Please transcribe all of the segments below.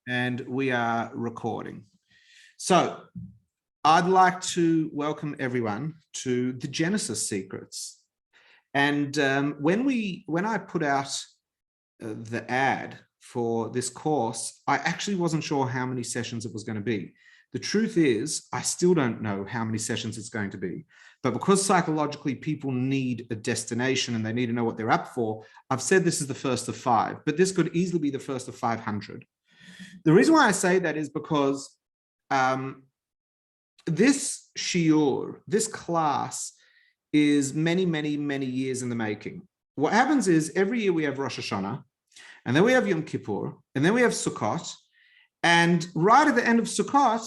And we are recording. So I'd like to welcome everyone to the Genesis Secrets. And when I put out the ad for this course, I actually wasn't sure how many sessions it was going to be. The truth is, I still don't know how many sessions it's going to be. But because psychologically people need a destination and they need to know what they're up for, I've said this is the first of 5, but this could easily be the first of 500. The reason why I say that is because this shiur, this class, is many, many, many years in the making. What happens is every year we have Rosh Hashanah, and then we have Yom Kippur, and then we have Sukkot, and right at the end of Sukkot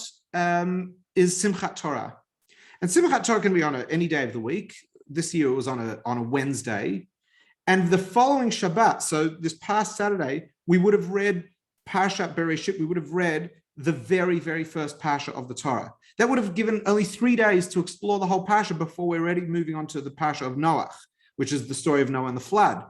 is Simchat Torah. And Simchat Torah can be on any day of the week. This year it was on a Wednesday, and the following Shabbat, so this past Saturday, we would have read Parashat Bereshit. We would have read the very, very first Parsha of the Torah. That would have given only 3 days to explore the whole Parsha before we're already moving on to the Parsha of Noah, which is the story of Noah and the flood.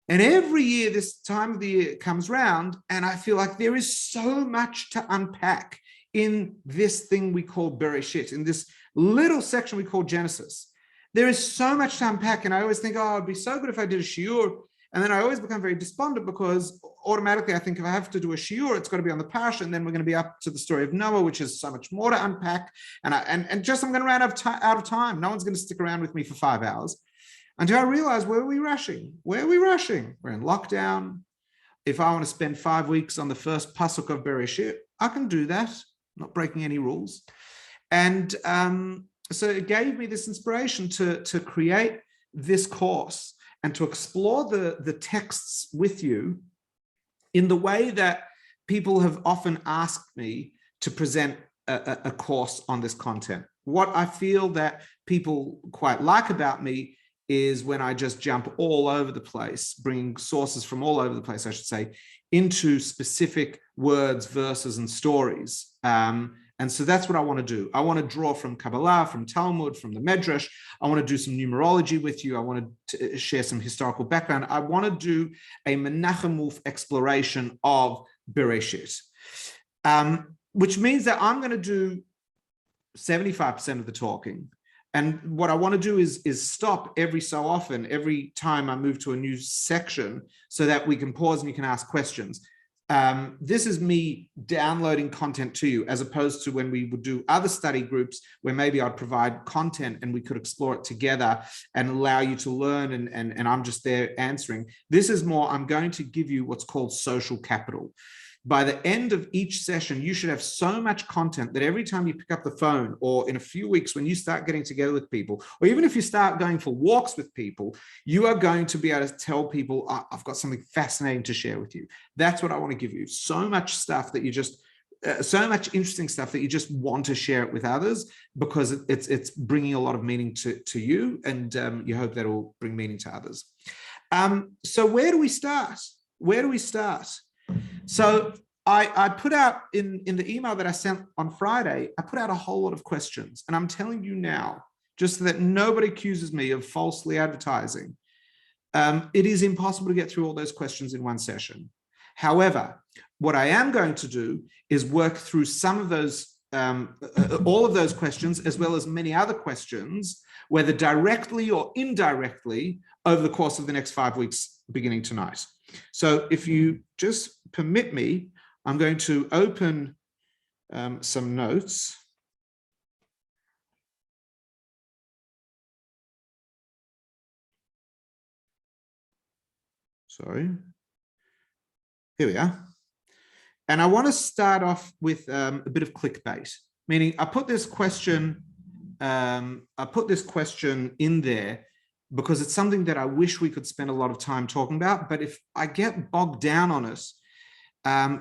And every year, this time of the year comes round, and I feel like there is so much to unpack in this thing we call Bereshit, in this little section we call Genesis. There is so much to unpack, and I always think, oh, it'd be so good if I did a shiur. And then I always become very despondent because automatically I think if I have to do a shiur, it's got to be on the Parsha, and then we're going to be up to the story of Noah, which is so much more to unpack. And I'm going to run out of time. No one's going to stick around with me for 5 hours. Until I realize, where are we rushing? Where are we rushing? We're in lockdown. If I want to spend 5 weeks on the first pasuk of Bereshit, I can do that. I'm not breaking any rules. And so it gave me this inspiration to create this course and to explore the texts with you in the way that people have often asked me to present a course on this content. What I feel that people quite like about me is when I just jump all over the place, bringing sources from all over the place, I should say, into specific words, verses, and stories. And so that's what I want to do. I want to draw from Kabbalah, from Talmud, from the Medrash. I want to do some numerology with you. I want to share some historical background. I want to do a Menachem Wolf exploration of Bereshit, which means that I'm going to do 75% of the talking. And what I want to do is stop every so often, every time I move to a new section, so that we can pause and you can ask questions. This is me downloading content to you, as opposed to when we would do other study groups where maybe I'd provide content and we could explore it together and allow you to learn, and I'm just there answering. This is more, I'm going to give you what's called social capital. By the end of each session, you should have so much content that every time you pick up the phone, or in a few weeks when you start getting together with people, or even if you start going for walks with people, you are going to be able to tell people, oh, I've got something fascinating to share with you. That's what I want to give you. So much stuff that you just, so much interesting stuff that you just want to share it with others, because it's bringing a lot of meaning to you, and you hope that will bring meaning to others. So where do we start? Where do we start? So I put out in the email that I sent on Friday, I put out a whole lot of questions, and I'm telling you now, just so that nobody accuses me of falsely advertising, it is impossible to get through all those questions in one session. However, what I am going to do is work through some of those, all of those questions, as well as many other questions, whether directly or indirectly, over the course of the next 5 weeks, beginning tonight. So if you just permit me, I'm going to open some notes. Sorry. Here we are. And I want to start off with a bit of clickbait, meaning I put this question in there because it's something that I wish we could spend a lot of time talking about. But if I get bogged down on it,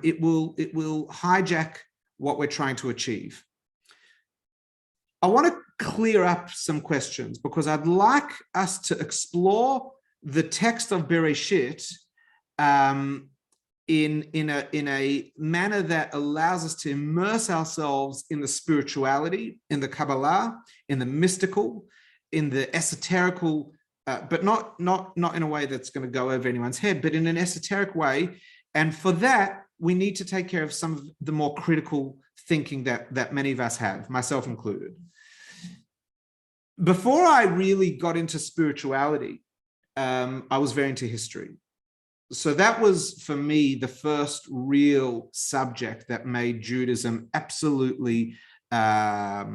it will hijack what we're trying to achieve. I want to clear up some questions because I'd like us to explore the text of Bereshit in a manner that allows us to immerse ourselves in the spirituality, in the Kabbalah, in the mystical, in the esoterical, but not in a way that's going to go over anyone's head, but in an esoteric way. And for that, we need to take care of some of the more critical thinking that many of us have, myself included. Before I really got into spirituality, I was very into history. So that was, for me, the first real subject that made Judaism absolutely, how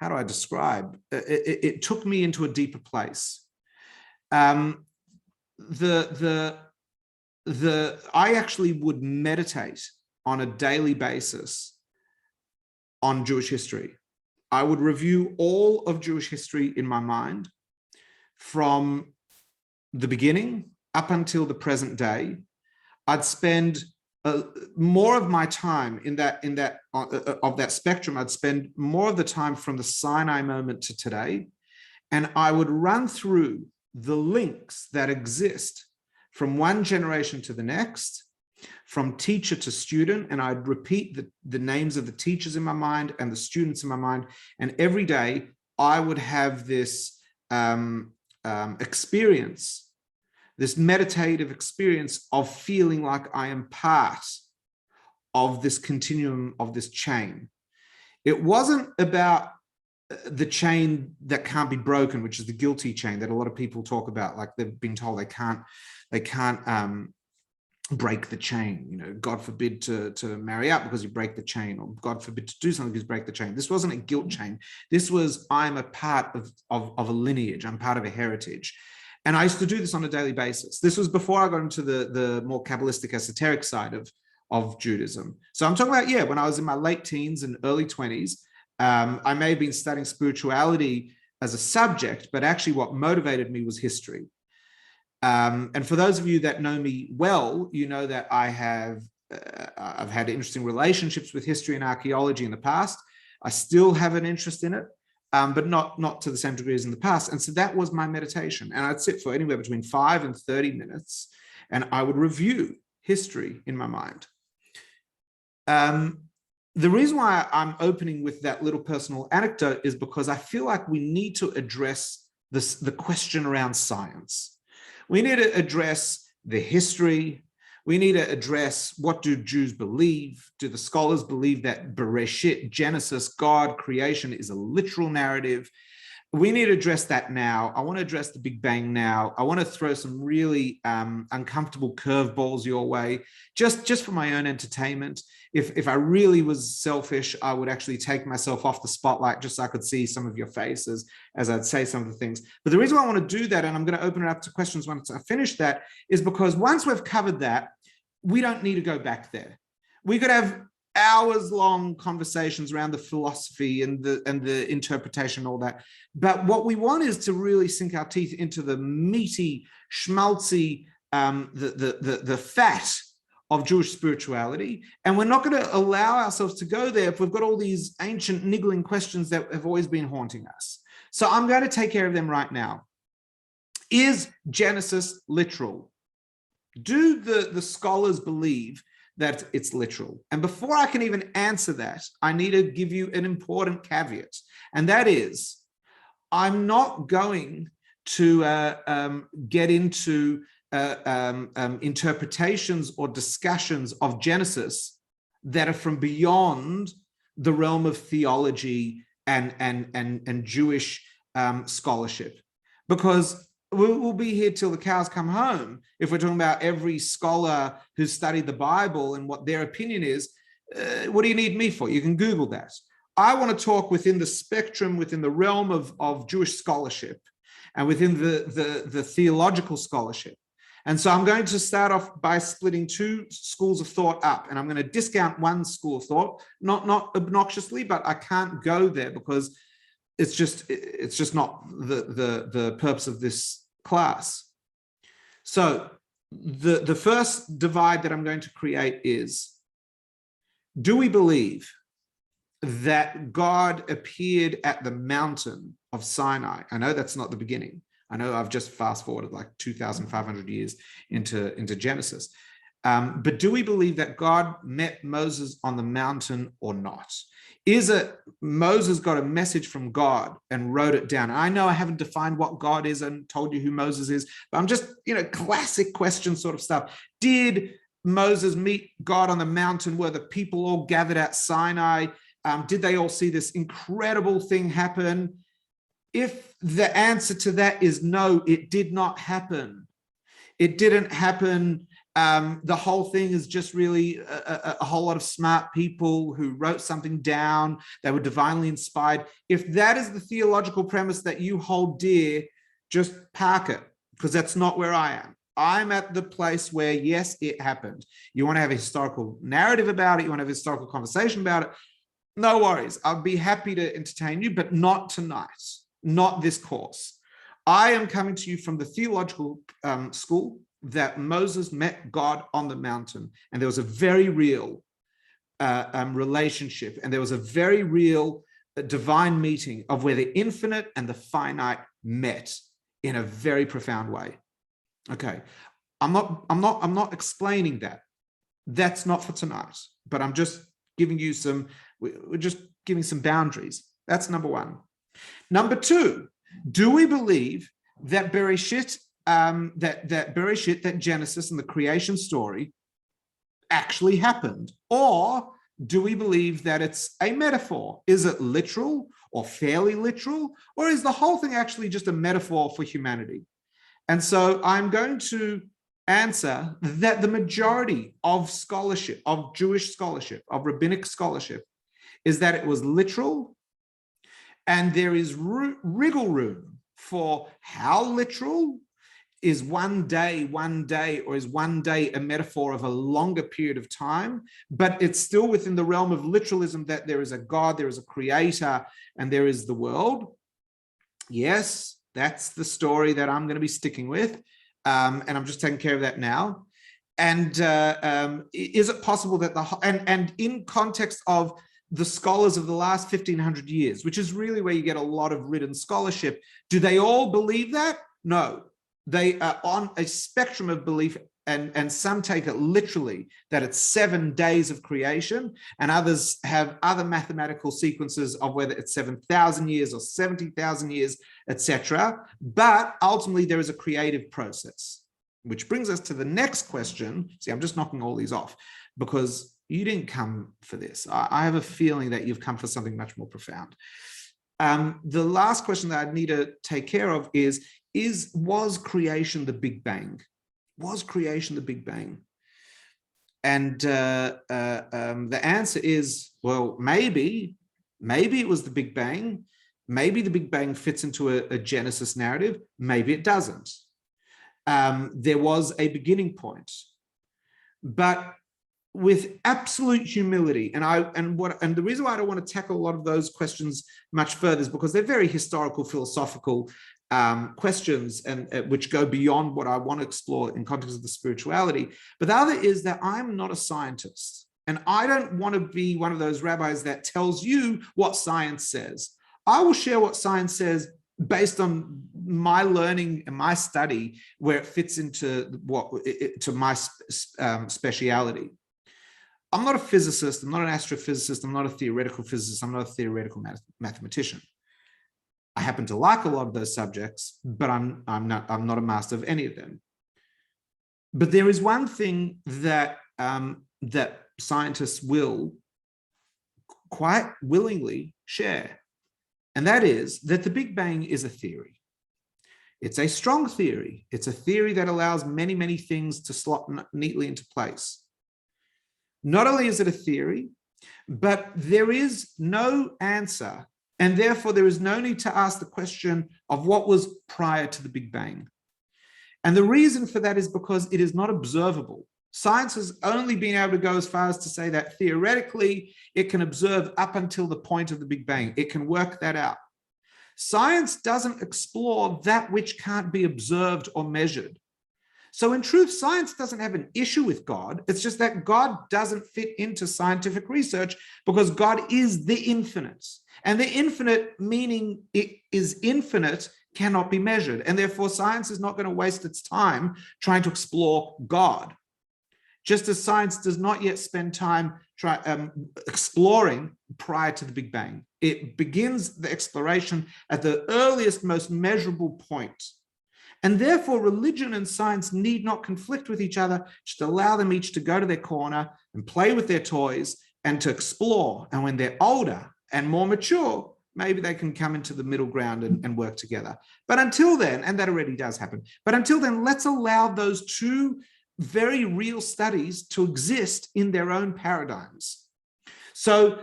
do I describe? It took me into a deeper place. I actually would meditate on a daily basis on Jewish history. I would review all of Jewish history in my mind from the beginning up until the present day. I'd spend more of my time in that spectrum. I'd spend more of the time from the Sinai moment to today, and I would run through the links that exist from one generation to the next, from teacher to student, and I'd repeat the names of the teachers in my mind and the students in my mind, and every day I would have this experience, this meditative experience of feeling like I am part of this continuum, of this chain. It wasn't about the chain that can't be broken, which is the guilty chain that a lot of people talk about, like they've been told they can't break the chain. You know, God forbid to marry up because you break the chain, or God forbid to do something because you break the chain. This wasn't a guilt chain. This was, I'm a part of a lineage. I'm part of a heritage. And I used to do this on a daily basis. This was before I got into the more Kabbalistic esoteric side of Judaism. So I'm talking about, yeah, when I was in my late teens and early 20s, I may have been studying spirituality as a subject, but actually what motivated me was history. And for those of you that know me well, you know that I've had interesting relationships with history and archaeology in the past. I still have an interest in it, but not to the same degree as in the past. And so that was my meditation. And I'd sit for anywhere between 5 and 30 minutes, and I would review history in my mind. The reason why I'm opening with that little personal anecdote is because I feel like we need to address the question around science. We need to address the history. We need to address, what do Jews believe? Do the scholars believe that Bereshit, Genesis, God, creation is a literal narrative? We need to address that now. I want to address the Big Bang now. I want to throw some really uncomfortable curveballs your way, just for my own entertainment. If I really was selfish, I would actually take myself off the spotlight just so I could see some of your faces as I'd say some of the things. But the reason why I want to do that, and I'm going to open it up to questions once I finish that, is because once we've covered that, we don't need to go back there. We could have hours-long conversations around the philosophy and the interpretation and all that. But what we want is to really sink our teeth into the meaty, schmaltzy, the fat of Jewish spirituality. And we're not going to allow ourselves to go there if we've got all these ancient niggling questions that have always been haunting us. So I'm going to take care of them right now. Is Genesis literal? Do the scholars believe that it's literal? And before I can even answer that, I need to give you an important caveat. And that is, I'm not going to get into interpretations or discussions of Genesis that are from beyond the realm of theology and Jewish scholarship, because we'll be here till the cows come home if we're talking about every scholar who's studied the Bible and what their opinion is. What do you need me for? You can Google that. I want to talk within the spectrum, within the realm of Jewish scholarship and within the theological scholarship. And so I'm going to start off by splitting two schools of thought up, and I'm going to discount one school of thought, not obnoxiously, but I can't go there because it's just not the purpose of this class. So the first divide that I'm going to create is, do we believe that God appeared at the mountain of Sinai? I know that's not the beginning. I know I've just fast forwarded like 2,500 years into Genesis. But do we believe that God met Moses on the mountain or not? Is it Moses got a message from God and wrote it down? I know I haven't defined what God is and told you who Moses is, but I'm just, classic question sort of stuff. Did Moses meet God on the mountain? Were the people all gathered at Sinai? Did they all see this incredible thing happen? If the answer to that is no, it did not happen. It didn't happen. The whole thing is just really a whole lot of smart people who wrote something down. They were divinely inspired. If that is the theological premise that you hold dear, just park it, because that's not where I am. I'm at the place where, yes, it happened. You want to have a historical narrative about it, you want to have a historical conversation about it, no worries. I'll be happy to entertain you, but not tonight, not this course. I am coming to you from the theological school that Moses met God on the mountain, and there was a very real relationship, and there was a very real divine meeting of where the infinite and the finite met in a very profound way. Okay, I'm not explaining that. That's not for tonight, but I'm just giving you we're just giving some boundaries. That's number one. Number two, do we believe that Bereshit, that Genesis and the creation story actually happened? Or do we believe that it's a metaphor? Is it literal or fairly literal? Or is the whole thing actually just a metaphor for humanity? And so I'm going to answer that the majority of scholarship, of Jewish scholarship, of rabbinic scholarship, is that it was literal, and there is wriggle room for how literal. Is one day, or is one day a metaphor of a longer period of time? But it's still within the realm of literalism that there is a God, there is a creator, and there is the world. Yes, that's the story that I'm going to be sticking with. And I'm just taking care of that now. And is it possible that and in context of the scholars of the last 1500 years, which is really where you get a lot of written scholarship, do they all believe that? No. They are on a spectrum of belief, and some take it literally that it's 7 days of creation, and others have other mathematical sequences of whether it's 7,000 years or 70,000 years, etc. But ultimately, there is a creative process, which brings us to the next question. See, I'm just knocking all these off because you didn't come for this. I have a feeling that you've come for something much more profound. The last question that I need to take care of was creation the Big Bang? Was creation the Big Bang? And the answer is, well, maybe it was the Big Bang. Maybe the Big Bang fits into a Genesis narrative. Maybe it doesn't. There was a beginning point, but with absolute humility, and the reason why I don't want to tackle a lot of those questions much further is because they're very historical, philosophical questions, and which go beyond what I want to explore in context of the spirituality. But the other is that I'm not a scientist, and I don't want to be one of those rabbis that tells you what science says. I will share what science says based on my learning and my study, where it fits into to my speciality. I'm not a physicist, I'm not an astrophysicist, I'm not a theoretical physicist, I'm not a theoretical mathematician. I happen to like a lot of those subjects, but I'm not a master of any of them. But there is one thing that that scientists will quite willingly share, and that is that the Big Bang is a theory. It's a strong theory. It's a theory that allows many, many things to slot neatly into place. Not only is it a theory, but there is no answer, and therefore there is no need to ask the question of what was prior to the Big Bang. And the reason for that is because it is not observable. Science has only been able to go as far as to say that theoretically it can observe up until the point of the Big Bang. It can work that out. Science doesn't explore that which can't be observed or measured. So in truth, science doesn't have an issue with God. It's just that God doesn't fit into scientific research because God is the infinite. And the infinite, meaning it is infinite, cannot be measured. And therefore, science is not going to waste its time trying to explore God. Just as science does not yet spend time exploring prior to the Big Bang. It begins the exploration at the earliest, most measurable point. And therefore, religion and science need not conflict with each other, just allow them each to go to their corner and play with their toys and to explore. And when they're older and more mature, maybe they can come into the middle ground and work together. But until then, and that already does happen, but until then, let's allow those two very real studies to exist in their own paradigms. So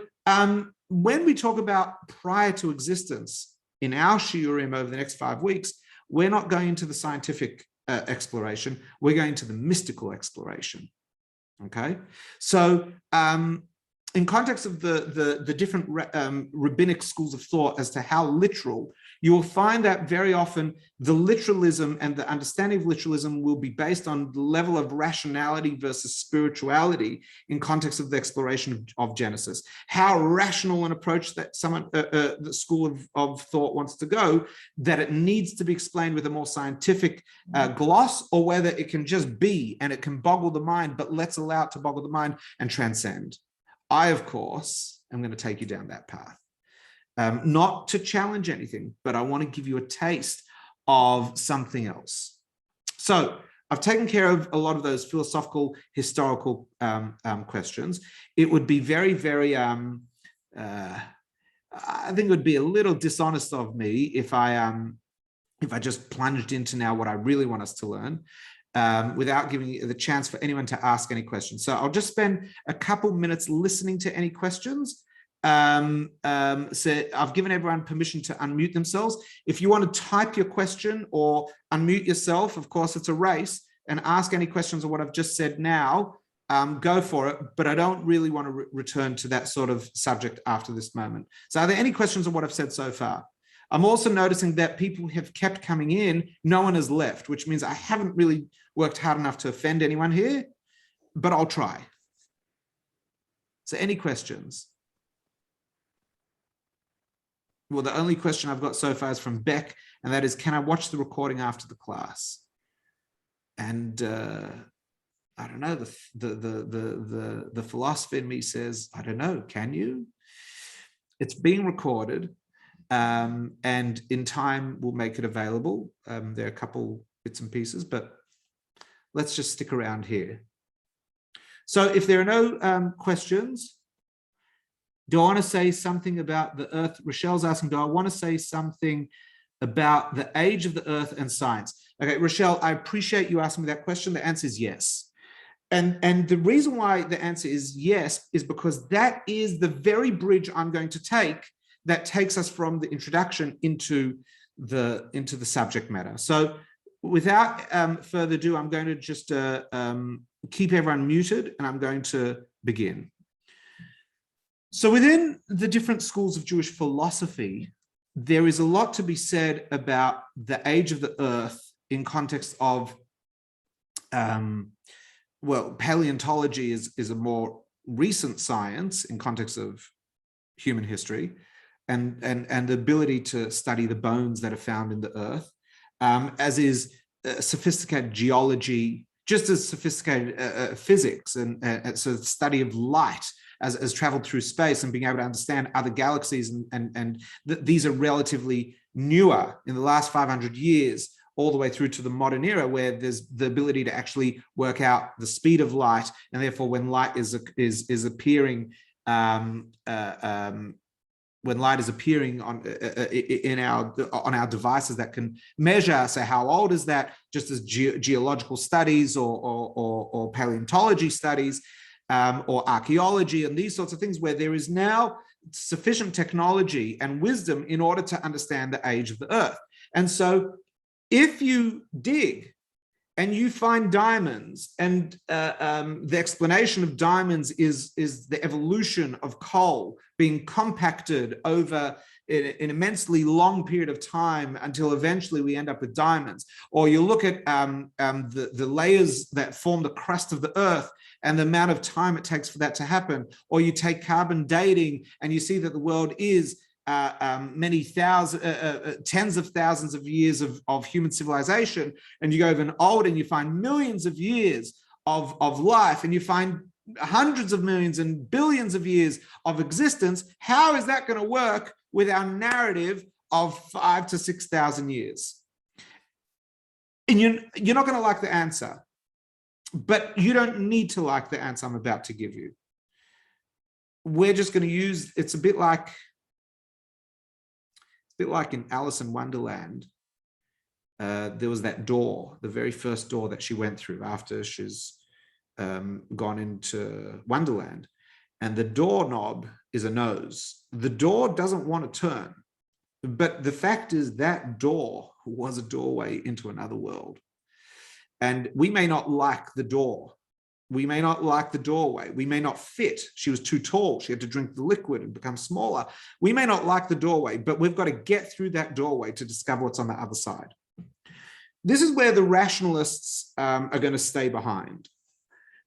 when we talk about prior to existence in our shiurim over the next 5 weeks, we're not going into the scientific exploration, we're going to the mystical exploration, okay? So in context of the different rabbinic schools of thought as to how literal, you will find that very often the literalism and the understanding of literalism will be based on the level of rationality versus spirituality in context of the exploration of Genesis. How rational an approach that someone, the school of thought wants to go, that it needs to be explained with a more scientific gloss, or whether it can just be and it can boggle the mind, but let's allow it to boggle the mind and transcend. I, of course, am going to take you down that path. Not to challenge anything, but I want to give you a taste of something else. So I've taken care of a lot of those philosophical, historical questions. It would be very, very, I think it would be a little dishonest of me if I just plunged into now what I really want us to learn. Without giving the chance for anyone to ask any questions. So I'll just spend a couple minutes listening to any questions. So I've given everyone permission to unmute themselves. If you want to type your question or unmute yourself, of course, it's a race, and ask any questions of what I've just said now, go for it. But I don't really want to return to that sort of subject after this moment. So are there any questions on what I've said so far? I'm also noticing that people have kept coming in. No one has left, which means I haven't really worked hard enough to offend anyone here, but I'll try. So any questions? Well, the only question I've got so far is from Beck, and that is, can I watch the recording after the class? And I don't know, the philosopher in me says, I don't know, can you? It's being recorded. And in time we'll make it available. There are a couple bits and pieces, but let's just stick around here. So if there are no questions, do I want to say something about the Earth? Rochelle's asking, do I want to say something about the age of the Earth and science? Okay, Rochelle, I appreciate you asking me that question. The answer is yes. And the reason why the answer is yes is because that is the very bridge I'm going to take that takes us from the introduction into the subject matter. So without further ado, I'm going to just keep everyone muted, and I'm going to begin. So within the different schools of Jewish philosophy, there is a lot to be said about the age of the Earth in context of, well, paleontology is a more recent science in context of human history, and the ability to study the bones that are found in the Earth, as is sophisticated geology, just as sophisticated physics, and so the study of light as traveled through space and being able to understand other galaxies, and these are relatively newer in the last 500 years, all the way through to the modern era, where there's the ability to actually work out the speed of light, and therefore when light is appearing, when light is appearing on our devices that can measure, say, how old is that, just as geological studies or paleontology studies, or archaeology and these sorts of things, where there is now sufficient technology and wisdom in order to understand the age of the Earth. And so if you dig and you find diamonds, and the explanation of diamonds is the evolution of coal being compacted over an immensely long period of time until eventually we end up with diamonds. Or you look at the layers that form the crust of the Earth and the amount of time it takes for that to happen. Or you take carbon dating and you see that the world is many tens of thousands of years of human civilization, and you go even old and you find millions of years of life, and you find hundreds of millions and billions of years of existence. How is that going to work with our narrative of 5,000 to 6,000 years? And you're not going to like the answer, but you don't need to like the answer I'm about to give you. We're just going to use, it's a bit like in Alice in Wonderland. There was that door, the very first door that she went through after she's gone into Wonderland. And the doorknob is a nose. The door doesn't want to turn. But the fact is that door was a doorway into another world. And we may not like the door. We may not like the doorway. We may not fit. She was too tall. She had to drink the liquid and become smaller. We may not like the doorway, but we've got to get through that doorway to discover what's on the other side. This is where the rationalists are going to stay behind.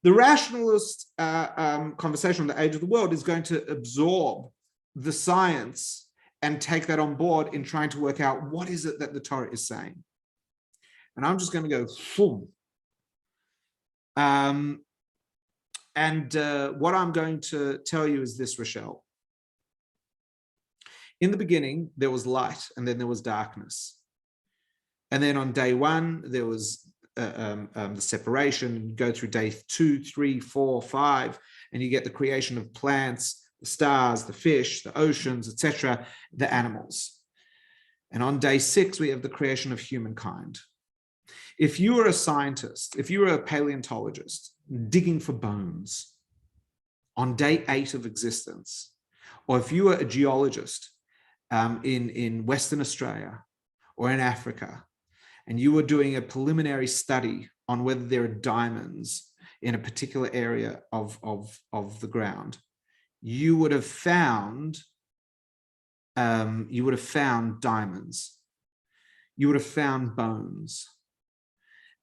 The rationalist conversation on the age of the world is going to absorb the science and take that on board in trying to work out what is it that the Torah is saying. And I'm just going to go, boom. What I'm going to tell you is this, Rochelle. In the beginning, there was light, and then there was darkness. And then on day one, there was the separation. You go through day 2, 3, 4, 5, and you get the creation of plants, the stars, the fish, the oceans, etc., the animals. And on day 6, we have the creation of humankind. If you were a scientist, if you were a paleontologist digging for bones on day 8 of existence, or if you were a geologist in Western Australia or in Africa, and you were doing a preliminary study on whether there are diamonds in a particular area of the ground, you would have found diamonds. You would have found bones.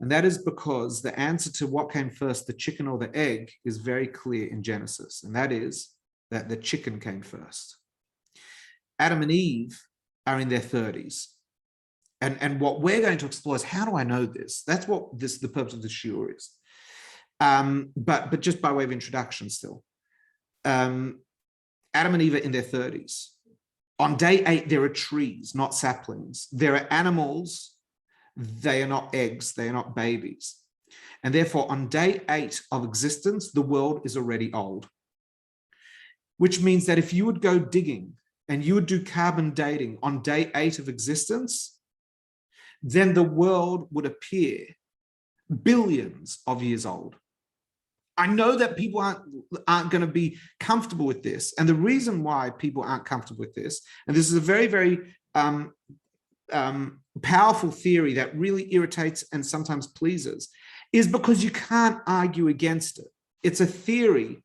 And that is because the answer to what came first, the chicken or the egg, is very clear in Genesis. And that is that the chicken came first. Adam and Eve are in their 30s. And what we're going to explore is, how do I know this? That's what the purpose of the shiur is. But just by way of introduction still. Adam and Eve are in their 30s. On day 8, there are trees, not saplings. There are animals. They are not eggs. They are not babies. And therefore, on day 8 of existence, the world is already old. Which means that if you would go digging and you would do carbon dating on day 8 of existence, then the world would appear billions of years old. I know that people aren't going to be comfortable with this. And the reason why people aren't comfortable with this, and this is a very, very powerful theory that really irritates and sometimes pleases, is because you can't argue against it. It's a theory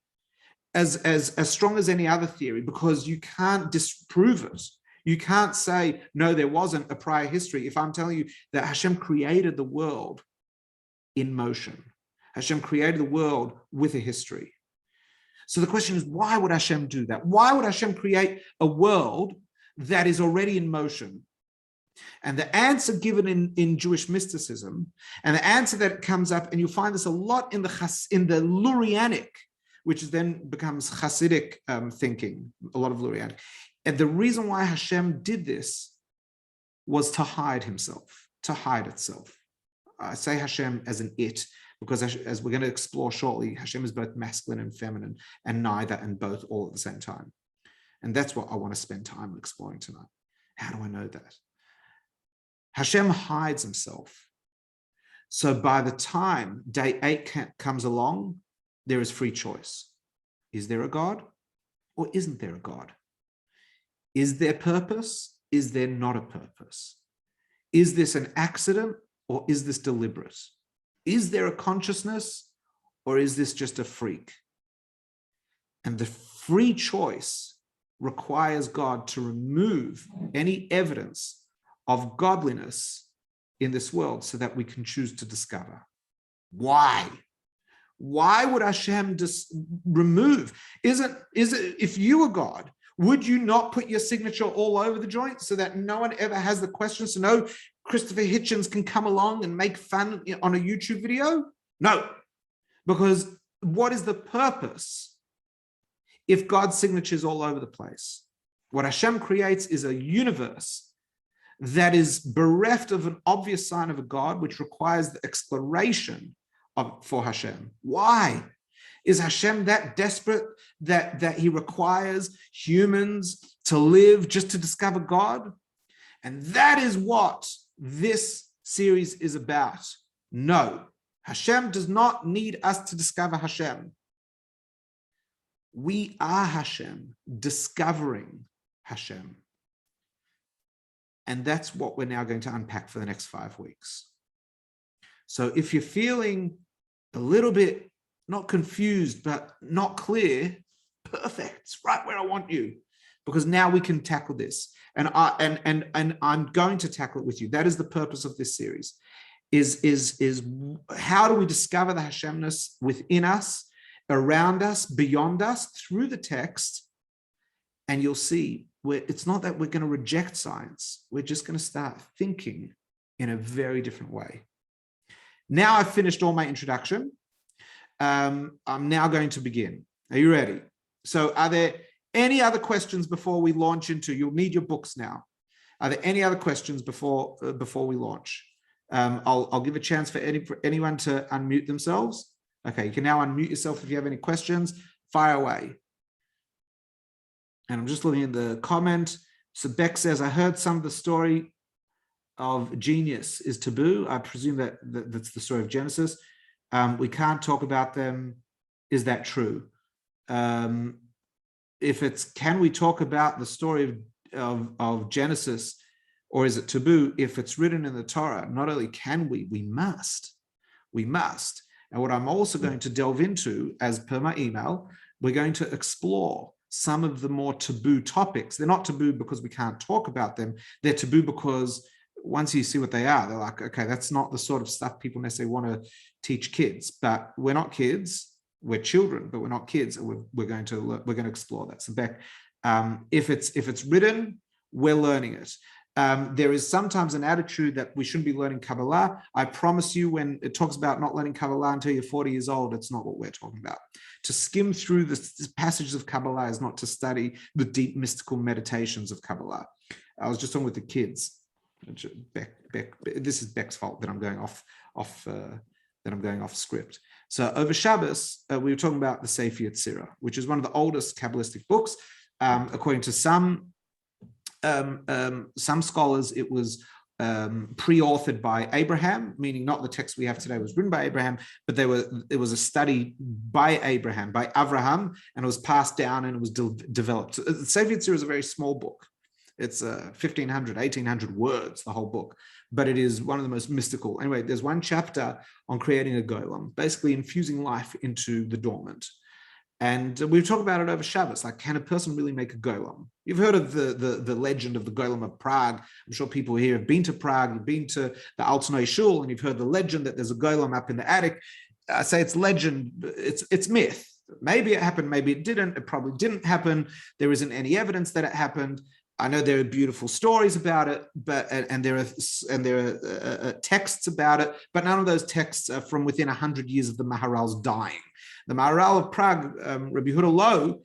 as strong as any other theory, because you can't disprove it. You can't say, no, there wasn't a prior history. If I'm telling you that Hashem created the world in motion, Hashem created the world with a history. So the question is, why would Hashem do that? Why would Hashem create a world that is already in motion? And the answer given in Jewish mysticism, and the answer that comes up, and you'll find this a lot in the Lurianic, which then becomes Hasidic thinking, a lot of Lurianic. And the reason why Hashem did this was to hide himself, to hide itself. I say Hashem as an it, because as we're going to explore shortly, Hashem is both masculine and feminine, and neither and both all at the same time. And that's what I want to spend time exploring tonight. How do I know that? Hashem hides himself. So by the time day 8 comes along, there is free choice. Is there a God or isn't there a God? Is there purpose? Is there not a purpose? Is this an accident or is this deliberate? Is there a consciousness or is this just a freak? And the free choice requires God to remove any evidence of godliness in this world so that we can choose to discover. Why? Why would Hashem just remove? Is it if you were God, would you not put your signature all over the joint so that no one ever has the questions to know Christopher Hitchens can come along and make fun on a YouTube video? No, because what is the purpose if God's signature is all over the place? What Hashem creates is a universe that is bereft of an obvious sign of a God, which requires the exploration for Hashem. Why? Is Hashem that desperate that he requires humans to live just to discover God? And that is what this series is about. No, Hashem does not need us to discover Hashem. We are Hashem, discovering Hashem. And that's what we're now going to unpack for the next 5 weeks. So if you're feeling a little bit not confused, but not clear, perfect, it's right where I want you, because now we can tackle this. And I'm going to tackle it with you. That is the purpose of this series, is how do we discover the Hashemness within us, around us, beyond us, through the text. And you'll see it's not that we're going to reject science. We're just going to start thinking in a very different way. Now I've finished all my introduction. I'm now going to begin. Are you ready? So are there any other questions before we launch into, you'll need your books now. Are there any other questions before we launch? I'll give a chance for anyone to unmute themselves. Okay, you can now unmute yourself if you have any questions. Fire away. And I'm just looking at the comment. So Beck says, I heard some of the story of genius is taboo. I presume that's the story of Genesis. We can't talk about them. Is that true? If it's, can we talk about the story of Genesis, or is it taboo? If it's written in the Torah, not only can we must. And what I'm also going to delve into, as per my email, we're going to explore some of the more taboo topics. They're not taboo because we can't talk about them. They're taboo because once you see what they are, they're like, okay, that's not the sort of stuff people necessarily want to teach kids. But we're not kids. We're children, but we're not kids. And we're going to explore that. So Beck, if it's written, we're learning it. There is sometimes an attitude that we shouldn't be learning Kabbalah. I promise you, when it talks about not learning Kabbalah until you're 40 years old, it's not what we're talking about. To skim through the passages of Kabbalah is not to study the deep mystical meditations of Kabbalah. I was just on with the kids. Beck, this is Beck's fault that I'm going off script. So over Shabbos, we were talking about the Sefer Yetzirah, which is one of the oldest Kabbalistic books. According to some scholars, it was pre-authored by Abraham, meaning not the text we have today was written by Abraham, but it was a study by Abraham, by Avraham, and it was passed down and it was developed. So the Sefer Yetzirah is a very small book. It's 1,500, 1,800 words, the whole book, but it is one of the most mystical. Anyway, there's one chapter on creating a golem, basically infusing life into the dormant. And we've talked about it over Shabbos, like, can a person really make a golem? You've heard of the legend of the golem of Prague. I'm sure people here have been to Prague, you've been to the Altanoy Shul, and you've heard the legend that there's a golem up in the attic. I say it's legend, it's myth. Maybe it happened, maybe it didn't. It probably didn't happen. There isn't any evidence that it happened. I know there are beautiful stories about it, and there are texts about it, but none of those texts are from within 100 years of the Maharal's dying. The Maharal of Prague, Rabbi Yehuda Loew,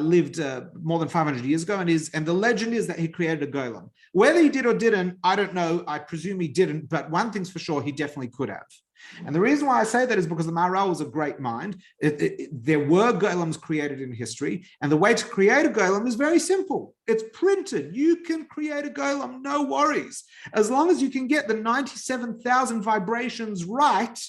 lived more than 500 years ago, and the legend is that he created a golem. Whether he did or didn't, I don't know. I presume he didn't, but one thing's for sure, he definitely could have. And the reason why I say that is because the Maharal was a great mind. There were golems created in history, and the way to create a golem is very simple. It's printed. You can create a golem, no worries. As long as you can get the 97,000 vibrations right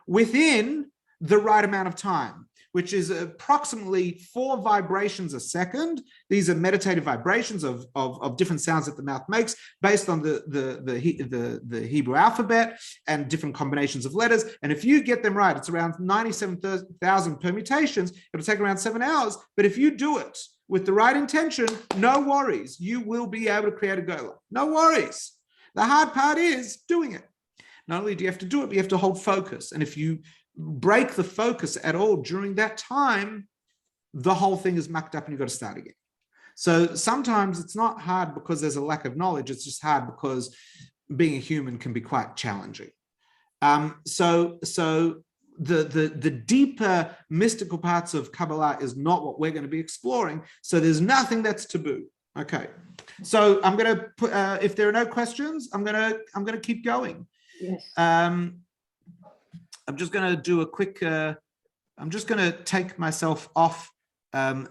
within the right amount of time, which is approximately 4 vibrations a second. These are meditative vibrations of different sounds that the mouth makes based on the Hebrew alphabet and different combinations of letters. And if you get them right, it's around 97,000 permutations. It'll take around 7 hours. But if you do it with the right intention, no worries. You will be able to create a golem. No worries. The hard part is doing it. Not only do you have to do it, but you have to hold focus. And if you break the focus at all during that time, the whole thing is mucked up and you've got to start again. So sometimes it's not hard because there's a lack of knowledge. It's just hard because being a human can be quite challenging. So the deeper mystical parts of Kabbalah is not what we're going to be exploring. So there's nothing that's taboo. Okay. So I'm going to put, if there are no questions, I'm going to keep going. Yes. I'm just going to do a quick, I'm just going to take myself off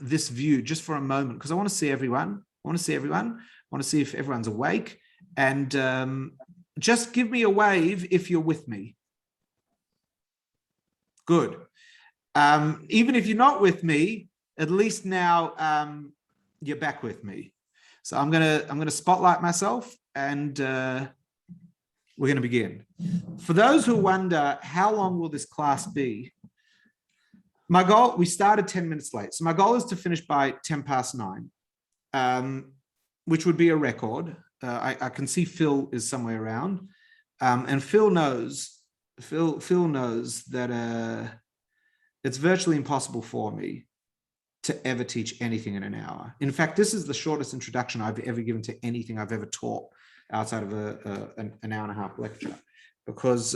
this view just for a moment, because I want to see everyone. I want to see everyone. I want to see if everyone's awake. And just give me a wave if you're with me. Good. Even if you're not with me, at least now you're back with me. So I'm gonna spotlight myself, and we're gonna begin. For those who wonder how long will this class be, my goal, we started 10 minutes late, so my goal is to finish by 9:10, which would be a record. I can see Phil is somewhere around, and Phil knows that it's virtually impossible for me to ever teach anything in an hour. In fact, this is the shortest introduction I've ever given to anything I've ever taught outside of an hour and a half lecture, because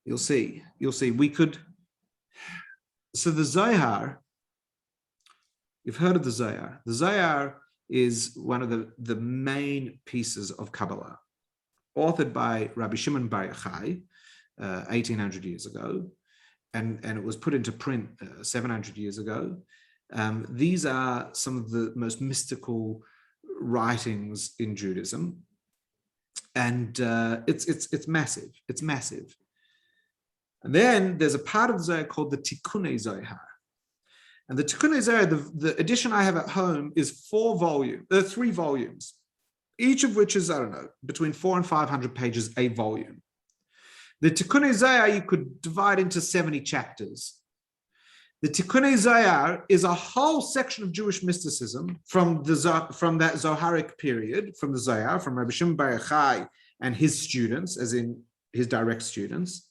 you'll see, we could. So the Zohar, you've heard of the Zohar. The Zohar is one of the main pieces of Kabbalah, authored by Rabbi Shimon Bar Yochai 1800 years ago. And it was put into print 700 years ago. These are some of the most mystical writings in Judaism, and it's massive. It's massive. And then there's a part of the Zohar called the Tikkunei Zohar, and the Tikkunei Zohar, the edition I have at home, is 3 volumes, each of which is, I don't know, between 400 and 500 pages a volume. The Tikkunei Zohar you could divide into 70 chapters. The Tikkunei Zohar is a whole section of Jewish mysticism from that Zoharic period, from the Zohar, from Rabbi Shimon Bar Yochai and his students, as in his direct students.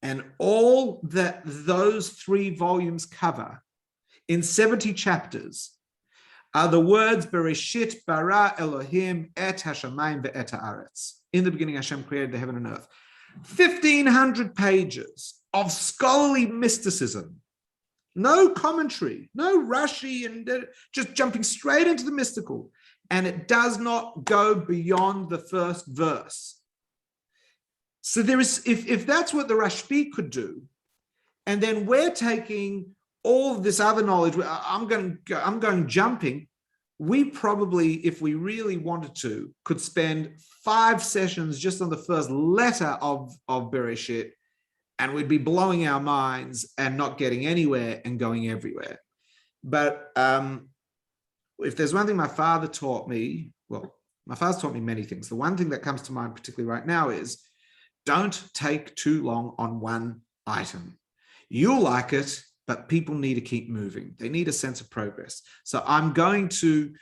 And all that those 3 volumes cover in 70 chapters are the words Bereshit bara E-lohim et hashamayim ve'et haaretz. In the beginning, Hashem created the heaven and earth. 1,500 pages of scholarly mysticism, no commentary, no Rashi, and just jumping straight into the mystical. And it does not go beyond the first verse. So there is, if that's what the Rashbi could do, and then we're taking all of this other knowledge, I'm going jumping. We probably, if we really wanted to, could spend 5 sessions just on the first letter of Bereshit, and we'd be blowing our minds and not getting anywhere and going everywhere. But if there's one thing my father taught me, well, my father's taught me many things. The one thing that comes to mind particularly right now is don't take too long on one item. You'll like it, but people need to keep moving. They need a sense of progress. So I'm going to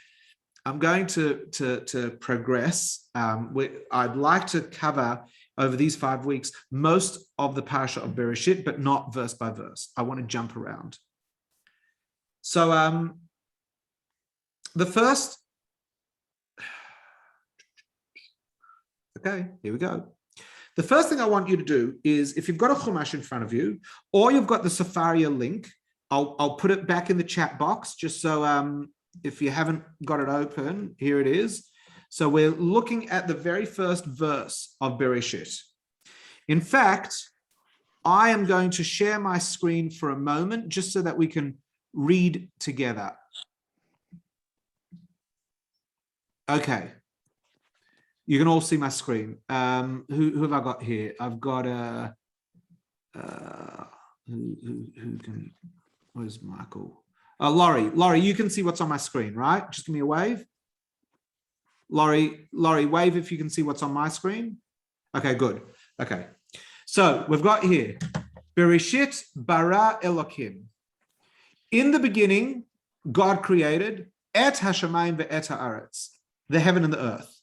progress. I'd like to cover over these 5 weeks most of the parasha of Bereshit, but not verse by verse. I want to jump around. So the first, okay, here we go. The first thing I want you to do is, if you've got a Chumash in front of you, or you've got the Sefaria link, I'll put it back in the chat box, just so if you haven't got it open, here it is. So we're looking at the very first verse of Bereshit. In fact, I am going to share my screen for a moment, just so that we can read together. Okay. You can all see my screen. Who have I got here? I've got who can, where's Michael? Laurie, you can see what's on my screen, right? Just give me a wave. Laurie, wave if you can see what's on my screen. Okay, good. Okay. So we've got here, Bereshit bara Elokim. In the beginning, God created et hashamayim ve'et haaretz, the heaven and the earth.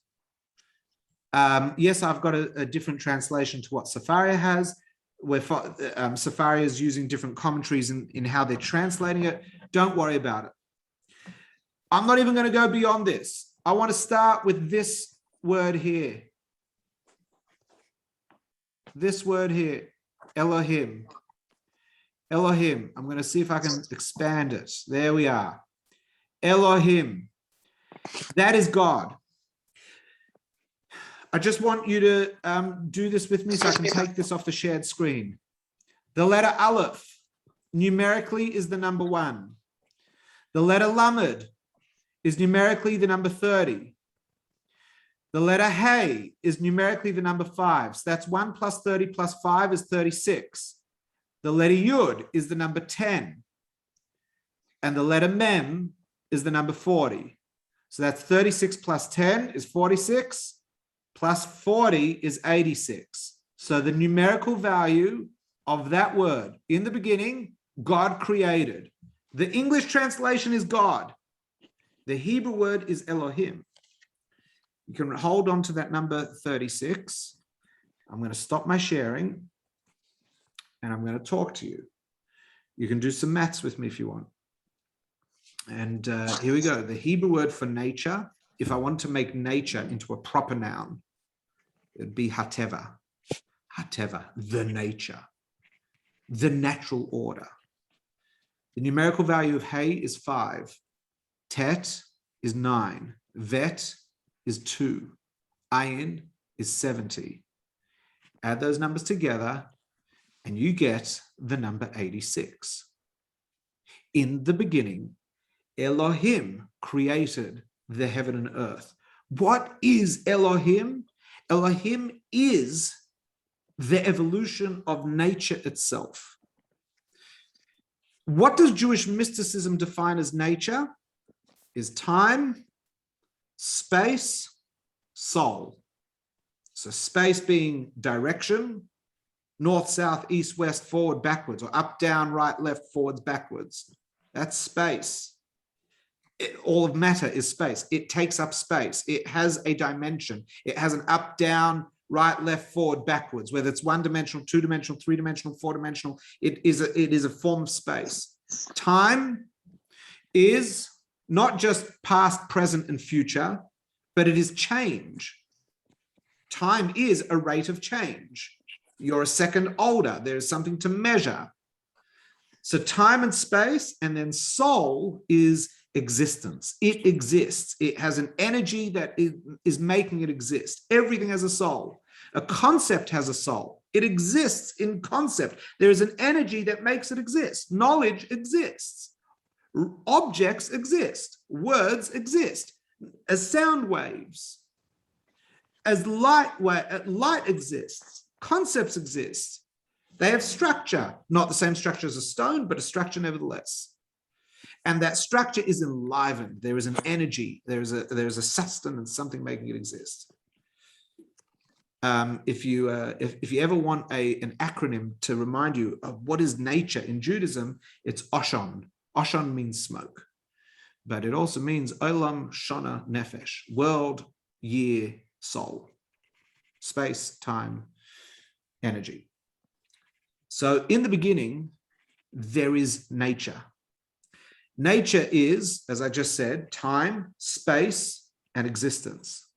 Yes, I've got a different translation to what Sefaria has, where Sefaria is using different commentaries in how they're translating it. Don't worry about it. I'm not even going to go beyond this. I want to start with this word here. This word here, Elohim. Elohim. I'm going to see if I can expand it. There we are. Elohim. That is God. I just want you to do this with me so I can take this off the shared screen. The letter Allef numerically is the number 1. The letter Lamed is numerically the number 30. The letter Hey is numerically the number 5. So that's 1 plus 30 plus 5 is 36. The letter Yud is the number 10. And the letter Mem is the number 40. So that's 36 plus 10 is 46. Plus 40 is 86. So the numerical value of that word, in the beginning, God created. The English translation is God. The Hebrew word is Elohim. You can hold on to that number 36. I'm going to stop my sharing and I'm going to talk to you. You can do some maths with me if you want. And here we go. The Hebrew word for nature, if I want to make nature into a proper noun, it'd be hateva. Hateva, the nature, the natural order. The numerical value of Hey is 5. Tet is 9. Vet is 2. Ayin is 70. Add those numbers together and you get the number 86. In the beginning, Elohim created the heaven and earth. What is Elohim? Elohim is the evolution of nature itself. What does Jewish mysticism define as nature? Is time, space, soul. So space being direction, north, south, east, west, forward, backwards, or up, down, right, left, forwards, backwards. That's space. All of matter is space. It takes up space. It has a dimension. It has an up, down, right, left, forward, backwards, whether it's 1-dimensional, 2-dimensional, 3-dimensional, 4-dimensional. It is a form of space. Time is not just past, present, and future, but it is change. Time is a rate of change. You're a second older. There's something to measure. So time and space, and then soul is existence. It exists. It has an energy that is making it exist. Everything has a soul. A concept has a soul. It exists in concept. There is an energy that makes it exist. Knowledge exists. Objects exist. Words exist. As sound waves, as light exists. Concepts exist. They have structure, not the same structure as a stone, but a structure nevertheless. And that structure is enlivened. There is an energy. There is a sustenance, something making it exist. If you ever want an acronym to remind you of what is nature in Judaism, it's Oshon. Oshon means smoke, but it also means Olam Shona Nefesh, world, year, soul, space, time, energy. So in the beginning, there is nature. Nature is, as I just said, time, space, and existence.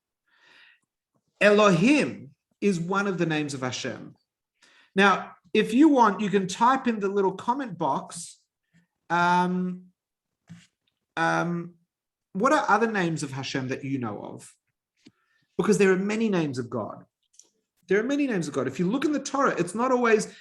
Elohim is one of the names of Hashem. Now, if you want, you can type in the little comment box. What are other names of Hashem that you know of? Because there are many names of God. There are many names of God. If you look in the Torah, it's not always,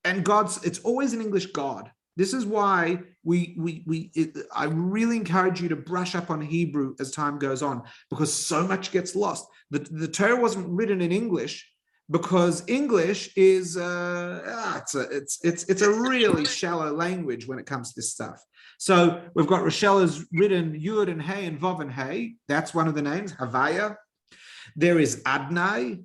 and it's always in English God. This is why I really encourage you to brush up on Hebrew as time goes on, because so much gets lost. The Torah wasn't written in English because English is it's a really shallow language when it comes to this stuff. So we've got Rochelle has written Yud and Hey and Vav and Hey. That's one of the names, Havaya. There is Adnai.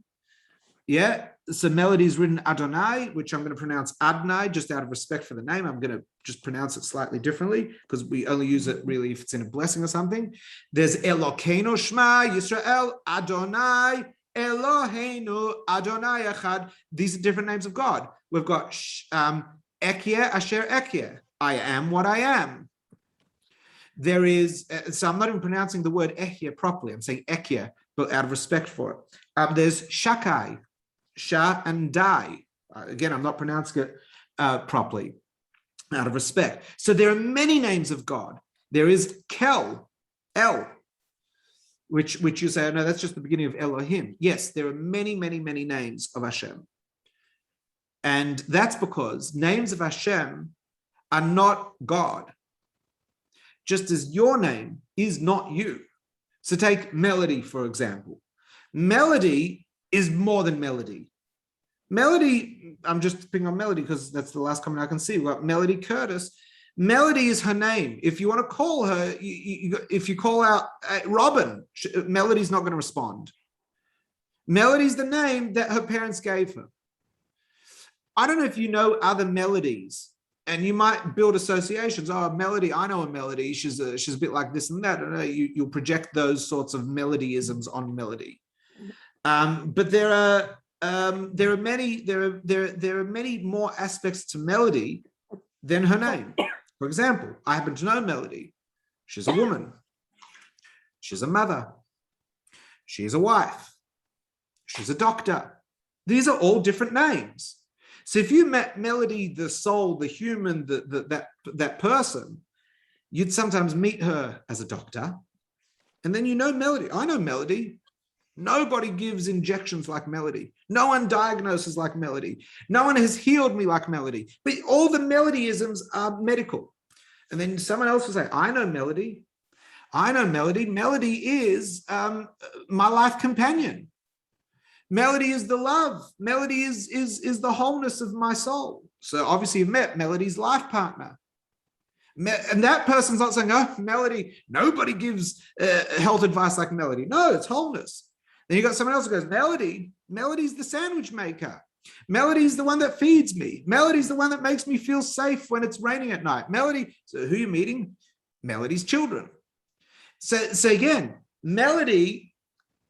Yeah. So Melody's written Adonai, which I'm going to pronounce Adnai, just out of respect for the name. I'm going to just pronounce it slightly differently because we only use it really if it's in a blessing or something. There's Elokeinu Shema Yisrael Adonai Eloheinu Adonai Echad. These are different names of God. We've got Ekyeh Asher Ekyeh. I am what I am. There is, so I'm not even pronouncing the word Ekyeh properly. I'm saying Ekyeh, but out of respect for it. There's Shakai. Sha and Dai. Again, I'm not pronouncing it properly out of respect. So there are many names of God. There is Kel, El, which you say, oh, no, that's just the beginning of Elohim. Yes, there are many, many, many names of Hashem. And that's because names of Hashem are not God, just as your name is not you. So take melody, for example. Melody is more than melody. Melody, I'm just picking on Melody because that's the last comment I can see. We've got Melody Curtis. Melody is her name. If you want to call her, if you call out Robin, Melody's not going to respond. Melody's the name that her parents gave her. I don't know if you know other melodies, and you might build associations. Oh, Melody, I know a Melody. She's a bit like this and that. I don't know, you'll project those sorts of melodyisms on Melody. But there are many more aspects to Melody than her name. For example, I happen to know Melody. She's a woman. She's a mother. She's a wife. She's a doctor. These are all different names. So if you met Melody, the soul, the human, that person, you'd sometimes meet her as a doctor. And then you know Melody. I know Melody. Nobody gives injections like Melody. No one diagnoses like Melody. No one has healed me like Melody. But all the Melodyisms are medical. And then someone else will say, I know Melody. I know Melody. Melody is my life companion. Melody is the love. Melody is the wholeness of my soul. So obviously you've met Melody's life partner. And that person's not saying, oh, Melody, nobody gives health advice like Melody. No, it's wholeness. Then you got someone else who goes, Melody's the sandwich maker. Melody's the one that feeds me. Melody's the one that makes me feel safe when it's raining at night. Melody, so who are you meeting? Melody's children. So again, Melody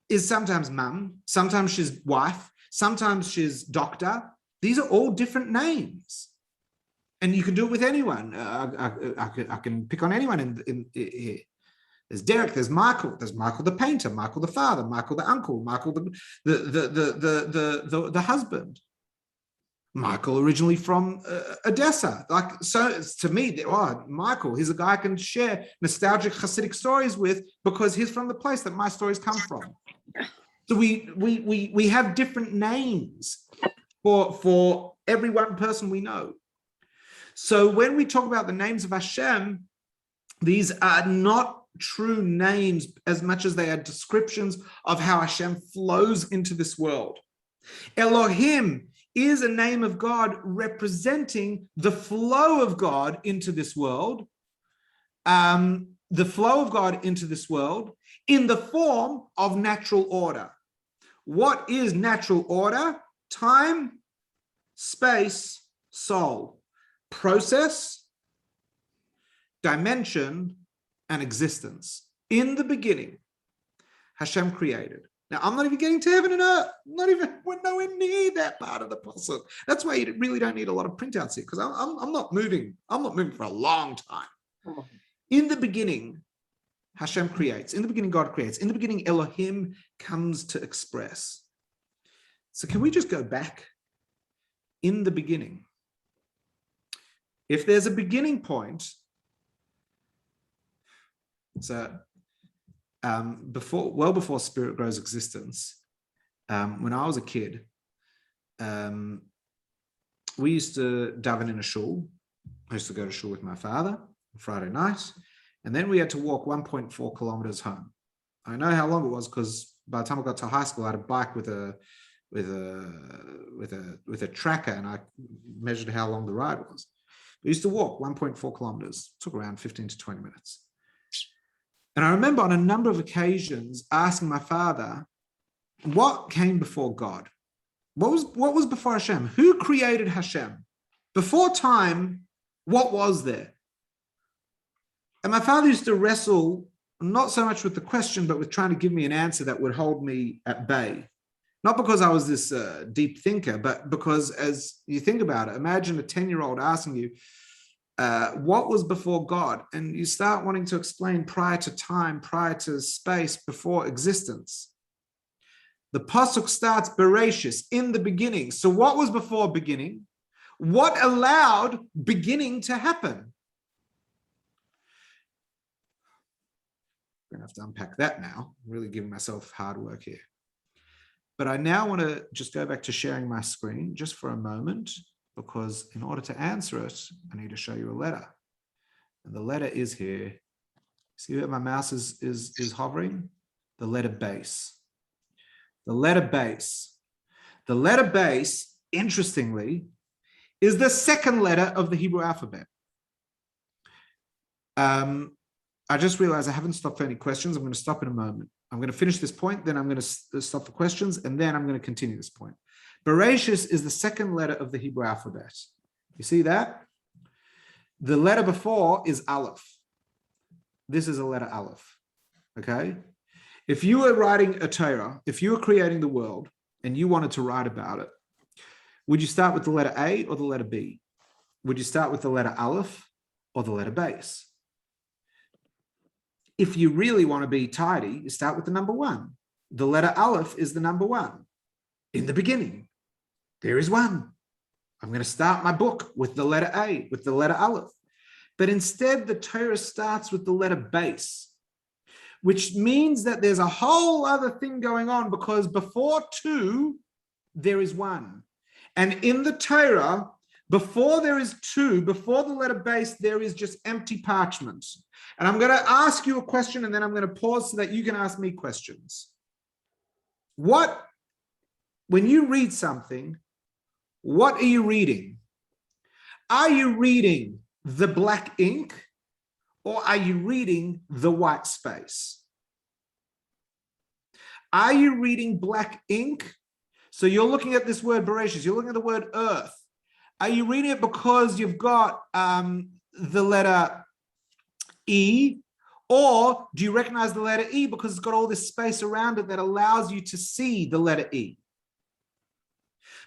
is sometimes mum, sometimes she's wife, sometimes she's doctor. These are all different names. And you can do it with anyone. I can pick on anyone in here. There's Derek, there's Michael the painter, Michael the father, Michael the uncle, Michael the husband. Michael originally from Odessa. Like, so to me, oh, Michael, he's a guy I can share nostalgic Hasidic stories with because he's from the place that my stories come from. So we have different names for every one person we know. So when we talk about the names of Hashem, these are not true names as much as they are descriptions of how Hashem flows into this world. Elohim is a name of God representing the flow of God into this world, the flow of God into this world in the form of natural order. What is natural order? Time, space, soul, process, dimension, and existence. In the beginning, Hashem created. Now, I'm not even getting to heaven and earth. We're nowhere near that part of the puzzle. That's why you really don't need a lot of printouts here, because I'm not moving. I'm not moving for a long time. In the beginning, Hashem creates. In the beginning, God creates. In the beginning, Elohim comes to express. So can we just go back? In the beginning. If there's a beginning point, so well before Spiritgrow's existence, when I was a kid, we used to daven in a shul. I used to go to shul with my father on Friday night, and then we had to walk 1.4 kilometers home. I know how long it was because by the time I got to high school, I had a bike with a tracker, and I measured how long the ride was. We used to walk 1.4 kilometers. It took around 15 to 20 minutes. And I remember on a number of occasions asking my father, what came before God? What was before Hashem? Who created Hashem? Before time, what was there? And my father used to wrestle, not so much with the question, but with trying to give me an answer that would hold me at bay. Not because I was this deep thinker, but because as you think about it, imagine a 10-year-old asking you, what was before God? And you start wanting to explain prior to time, prior to space, before existence. The pasuk starts Bereshit, in the beginning. So what was before beginning? What allowed beginning to happen? going to have to unpack that now. I'm really giving myself hard work here. But I now want to just go back to sharing my screen just for a moment, because in order to answer it, I need to show you a letter. And the letter is here. See where my mouse is hovering? The letter base. The letter base. The letter base, interestingly, is the second letter of the Hebrew alphabet. I just realized I haven't stopped for any questions. I'm going to stop in a moment. I'm going to finish this point, then I'm going to stop for questions, and then I'm going to continue this point. Bereshit is the second letter of the Hebrew alphabet. You see that? The letter before is Allef. This is a letter Allef. Okay? If you were writing a Torah, if you were creating the world and you wanted to write about it, would you start with the letter A or the letter B? Would you start with the letter Allef or the letter base? If you really want to be tidy, you start with the number 1. The letter Allef is the number 1. In the beginning, there is 1. I'm going to start my book with the letter A, with the letter Allef. But instead, the Torah starts with the letter base, which means that there's a whole other thing going on, because before 2, there is 1. And in the Torah, before there is 2, before the letter base, there is just empty parchment. And I'm going to ask you a question, and then I'm going to pause so that you can ask me questions. When you read something, what are you reading? Are you reading the black ink, or are you reading the white space? Are you reading black ink? So you're looking at this word Bereshit, you're looking at the word earth. Are you reading it because you've got the letter E, or do you recognize the letter E because it's got all this space around it that allows you to see the letter E?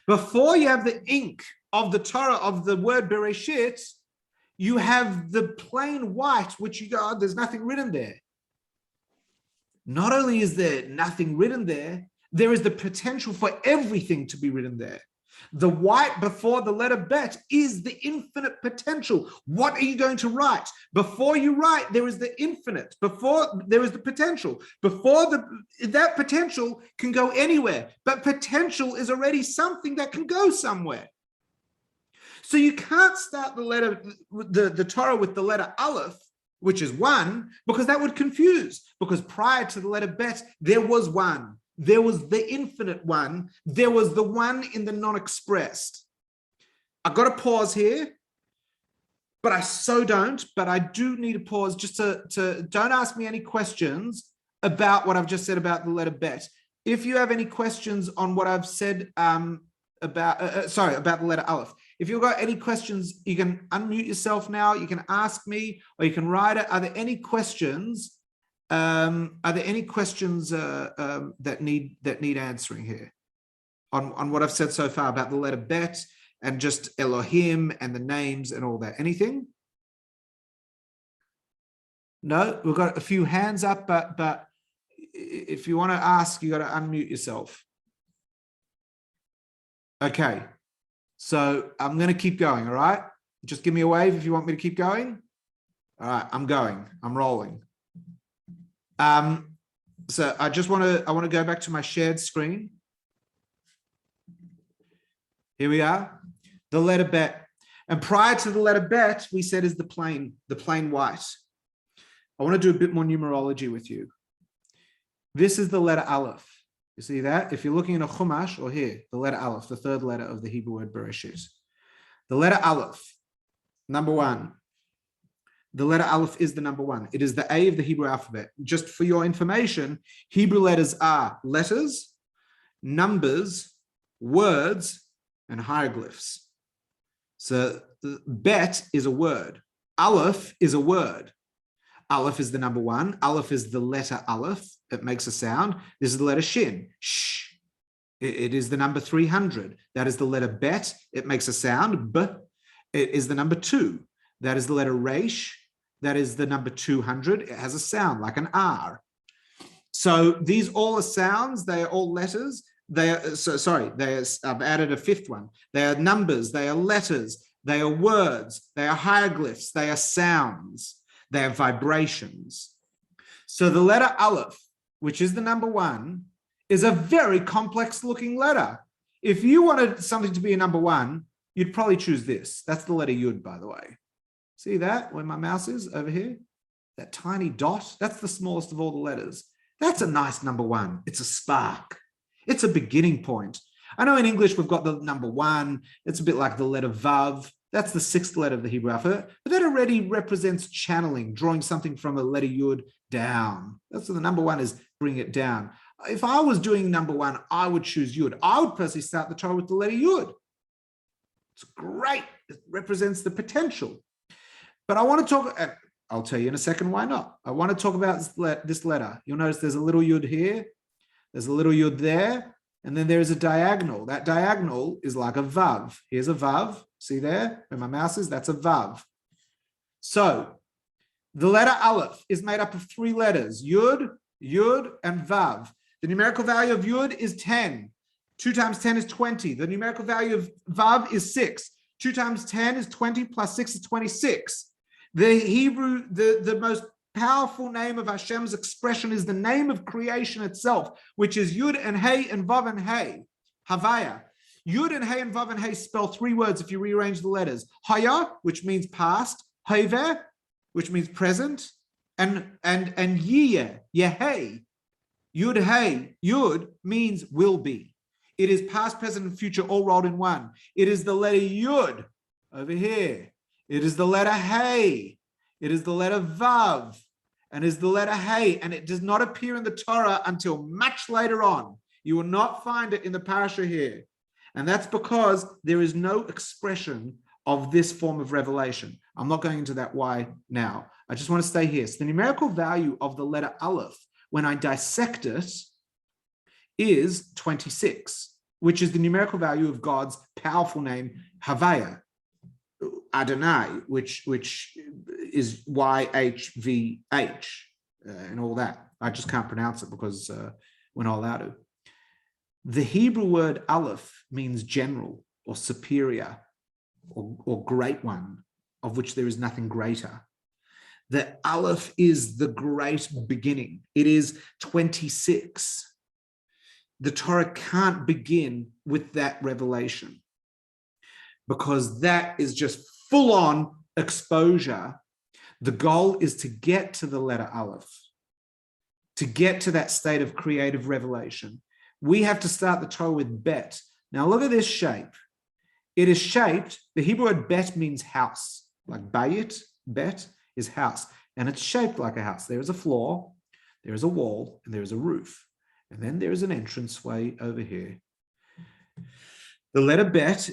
Before you have the ink of the Torah, of the word Bereshit, you have the plain white, which you go, oh, there's nothing written there. Not only is there nothing written there, there is the potential for everything to be written there. The white before the letter bet is the infinite potential. What are you going to write? Before you write, there is the infinite. Before there is the potential. Before that potential can go anywhere, but potential is already something that can go somewhere. So you can't start the Torah with the letter Allef, which is 1, because that would confuse. Because prior to the letter bet, there was 1. There was the infinite 1. There was the 1 in the non-expressed. I've got to pause here, but I do need to pause just to don't ask me any questions about what I've just said about the letter bet. If you have any questions on what I've said about the letter Allef, if you've got any questions, you can unmute yourself now. You can ask me, or you can write it. Are there any questions? Are there any questions that need answering here on what I've said so far about the letter bet and just E-lohim and the names and all that? Anything? No, we've got a few hands up, but if you want to ask, you got to unmute yourself. Okay, so I'm going to keep going. All right, just give me a wave if you want me to keep going. All right, I'm going. I'm rolling. So I want to go back to my shared screen. Here we are, the letter bet. And prior to the letter bet, we said is the plain white. I want to do a bit more numerology with you. This is the letter Allef. You see that? If you're looking in a Chumash, or here, the letter Allef, the third letter of the Hebrew word Bereshit. The letter Allef, number 1. The letter Allef is the number 1. It is the A of the Hebrew alphabet. Just for your information, Hebrew letters are letters, numbers, words, and hieroglyphs. So bet is a word. Allef is a word. Allef is the number 1. Allef is the letter Allef. It makes a sound. This is the letter Shin. Shh. It is the number 300. That is the letter bet. It makes a sound. B. It is the number 2. That is the letter Resh. That is the number 200. It has a sound like an R. So these all are sounds. They are all letters. I've added a 5th one. They are numbers. They are letters. They are words. They are hieroglyphs. They are sounds. They are vibrations. So the letter Allef, which is the number 1, is a very complex looking letter. If you wanted something to be a number 1, you'd probably choose this. That's the letter Yud, by the way. See that where my mouse is over here? That tiny dot, that's the smallest of all the letters. That's a nice number 1. It's a spark. It's a beginning point. I know in English we've got the number 1. It's a bit like the letter Vav. That's the 6th letter of the Hebrew alphabet, but that already represents channeling, drawing something from a letter Yud down. That's what the number 1 is, bring it down. If I was doing number 1, I would choose Yud. I would personally start the Torah with the letter Yud. It's great. It represents the potential. But I want to talk, I'll tell you in a second why not. I want to talk about this letter. You'll notice there's a little Yud here, there's a little Yud there, and then there is a diagonal. That diagonal is like a Vav. Here's a Vav. See there? Where my mouse is, that's a Vav. So the letter Allef is made up of 3 letters, Yud, Yud, and Vav. The numerical value of Yud is 10. 2 times 10 is 20. The numerical value of Vav is 6. 2 times 10 is 20 plus 6 is 26. The Hebrew, the most powerful name of Hashem's expression is the name of creation itself, which is Yud and Hey and Vav and Hey, Havaya. Yud and Hey and Vav and Hey spell 3 words if you rearrange the letters. Haya, which means past, Heve, which means present, and Yeh, Yehei. Yud Hey, Yud means will be. It is past, present, and future all rolled in one. It is the letter Yud over here. It is the letter Hey. It is the letter Vav. And is the letter Hey. And it does not appear in the Torah until much later on. You will not find it in the parasha here. And that's because there is no expression of this form of revelation. I'm not going into that why now. I just want to stay here. So the numerical value of the letter Allef, when I dissect it, is 26, which is the numerical value of God's powerful name, Havaya, Adonai, which is YHVH and all that. I just can't pronounce it because we're not allowed to. The Hebrew word Allef means general or superior or great one, of which there is nothing greater. The Allef is the great beginning. It is 26. The Torah can't begin with that revelation because that is just full-on exposure. The goal is to get to the letter Allef, to get to that state of creative revelation. We have to start the Torah with bet. Now look at this shape. It is shaped, the Hebrew word bet means house, like bayit, bet is house, and it's shaped like a house. There is a floor, there is a wall, and there is a roof. And then there is an entranceway over here. The letter bet,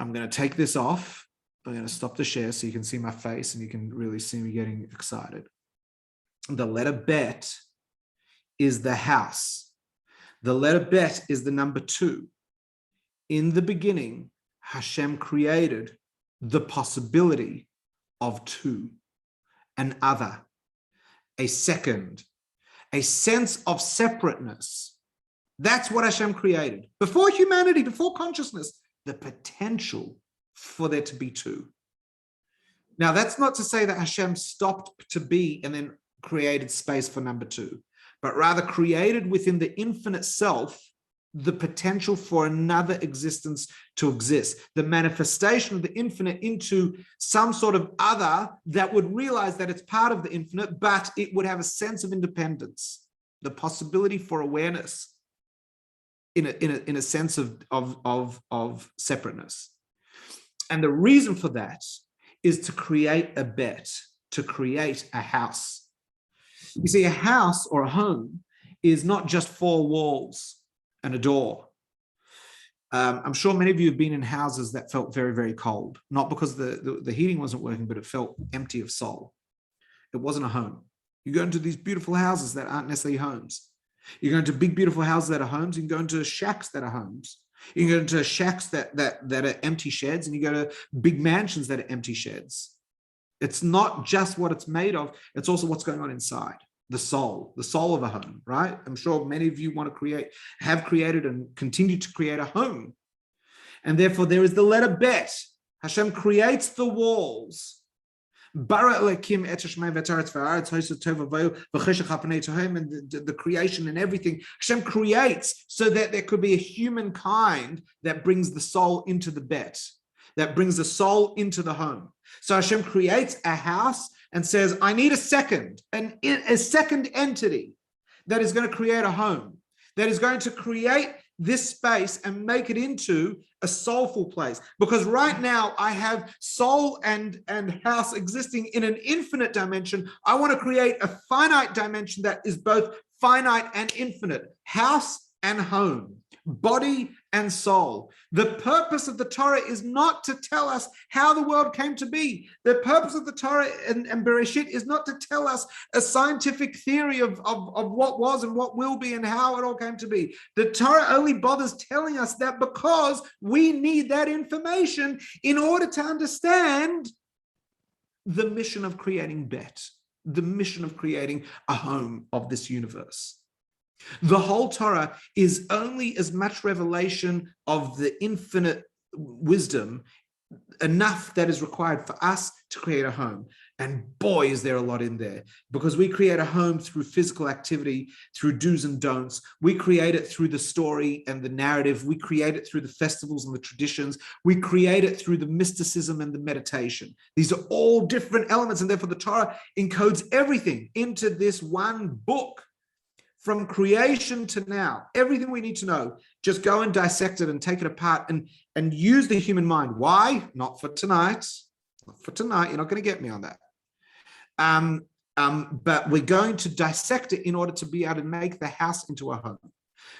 I'm going to take this off. I'm going to stop the share so you can see my face and you can really see me getting excited. The letter bet is the house. The letter bet is the number 2. In the beginning, Hashem created the possibility of 2, an other, a second, a sense of separateness. That's what Hashem created. Before humanity, before consciousness, the potential for there to be 2. Now, that's not to say that Hashem stopped to be and then created space for number 2, but rather created within the infinite self the potential for another existence to exist, the manifestation of the infinite into some sort of other that would realize that it's part of the infinite, but it would have a sense of independence, the possibility for awareness in a sense of separateness. And the reason for that is to create a bet, to create a house. You see, a house or a home is not just 4 walls and a door. I'm sure many of you have been in houses that felt very, very cold, not because the heating wasn't working, but it felt empty of soul. It wasn't a home. You go into these beautiful houses that aren't necessarily homes. You go into big, beautiful houses that are homes. You can go into shacks that are homes. You can go into shacks that are empty sheds, and you go to big mansions that are empty sheds. It's not just what it's made of. It's also what's going on inside. The soul of a home, right? I'm sure many of you want to have created and continue to create a home. And therefore there is the letter bet. Hashem creates the walls, Bara Elokim et Hashemayim v'Haaretz v'Haaretz ha'aseh tov v'vohu v'cheshach al pnei tohem, and the creation and everything. Hashem creates so that there could be a humankind that brings the soul into the bet, that brings the soul into the home. So Hashem creates a house and says, I need a second entity that is going to create a home, that is going to create this space and make it into a soulful place. Because right now I have soul and house existing in an infinite dimension. I want to create a finite dimension that is both finite and infinite, house and home, body and soul. The purpose of the Torah is not to tell us how the world came to be. The purpose of the Torah and Bereshit is not to tell us a scientific theory of what was and what will be and how it all came to be. The Torah only bothers telling us that because we need that information in order to understand the mission of creating Bet, the mission of creating a home of this universe. The whole Torah is only as much revelation of the infinite wisdom, enough that is required for us to create a home. And boy, is there a lot in there, because we create a home through physical activity, through do's and don'ts. We create it through the story and the narrative. We create it through the festivals and the traditions. We create it through the mysticism and the meditation. These are all different elements, and therefore the Torah encodes everything into this one book. From creation to now, everything we need to know, just go and dissect it and take it apart and use the human mind. Why? Not for tonight. Not for tonight. You're not going to get me on that. But we're going to dissect it in order to be able to make the house into a home.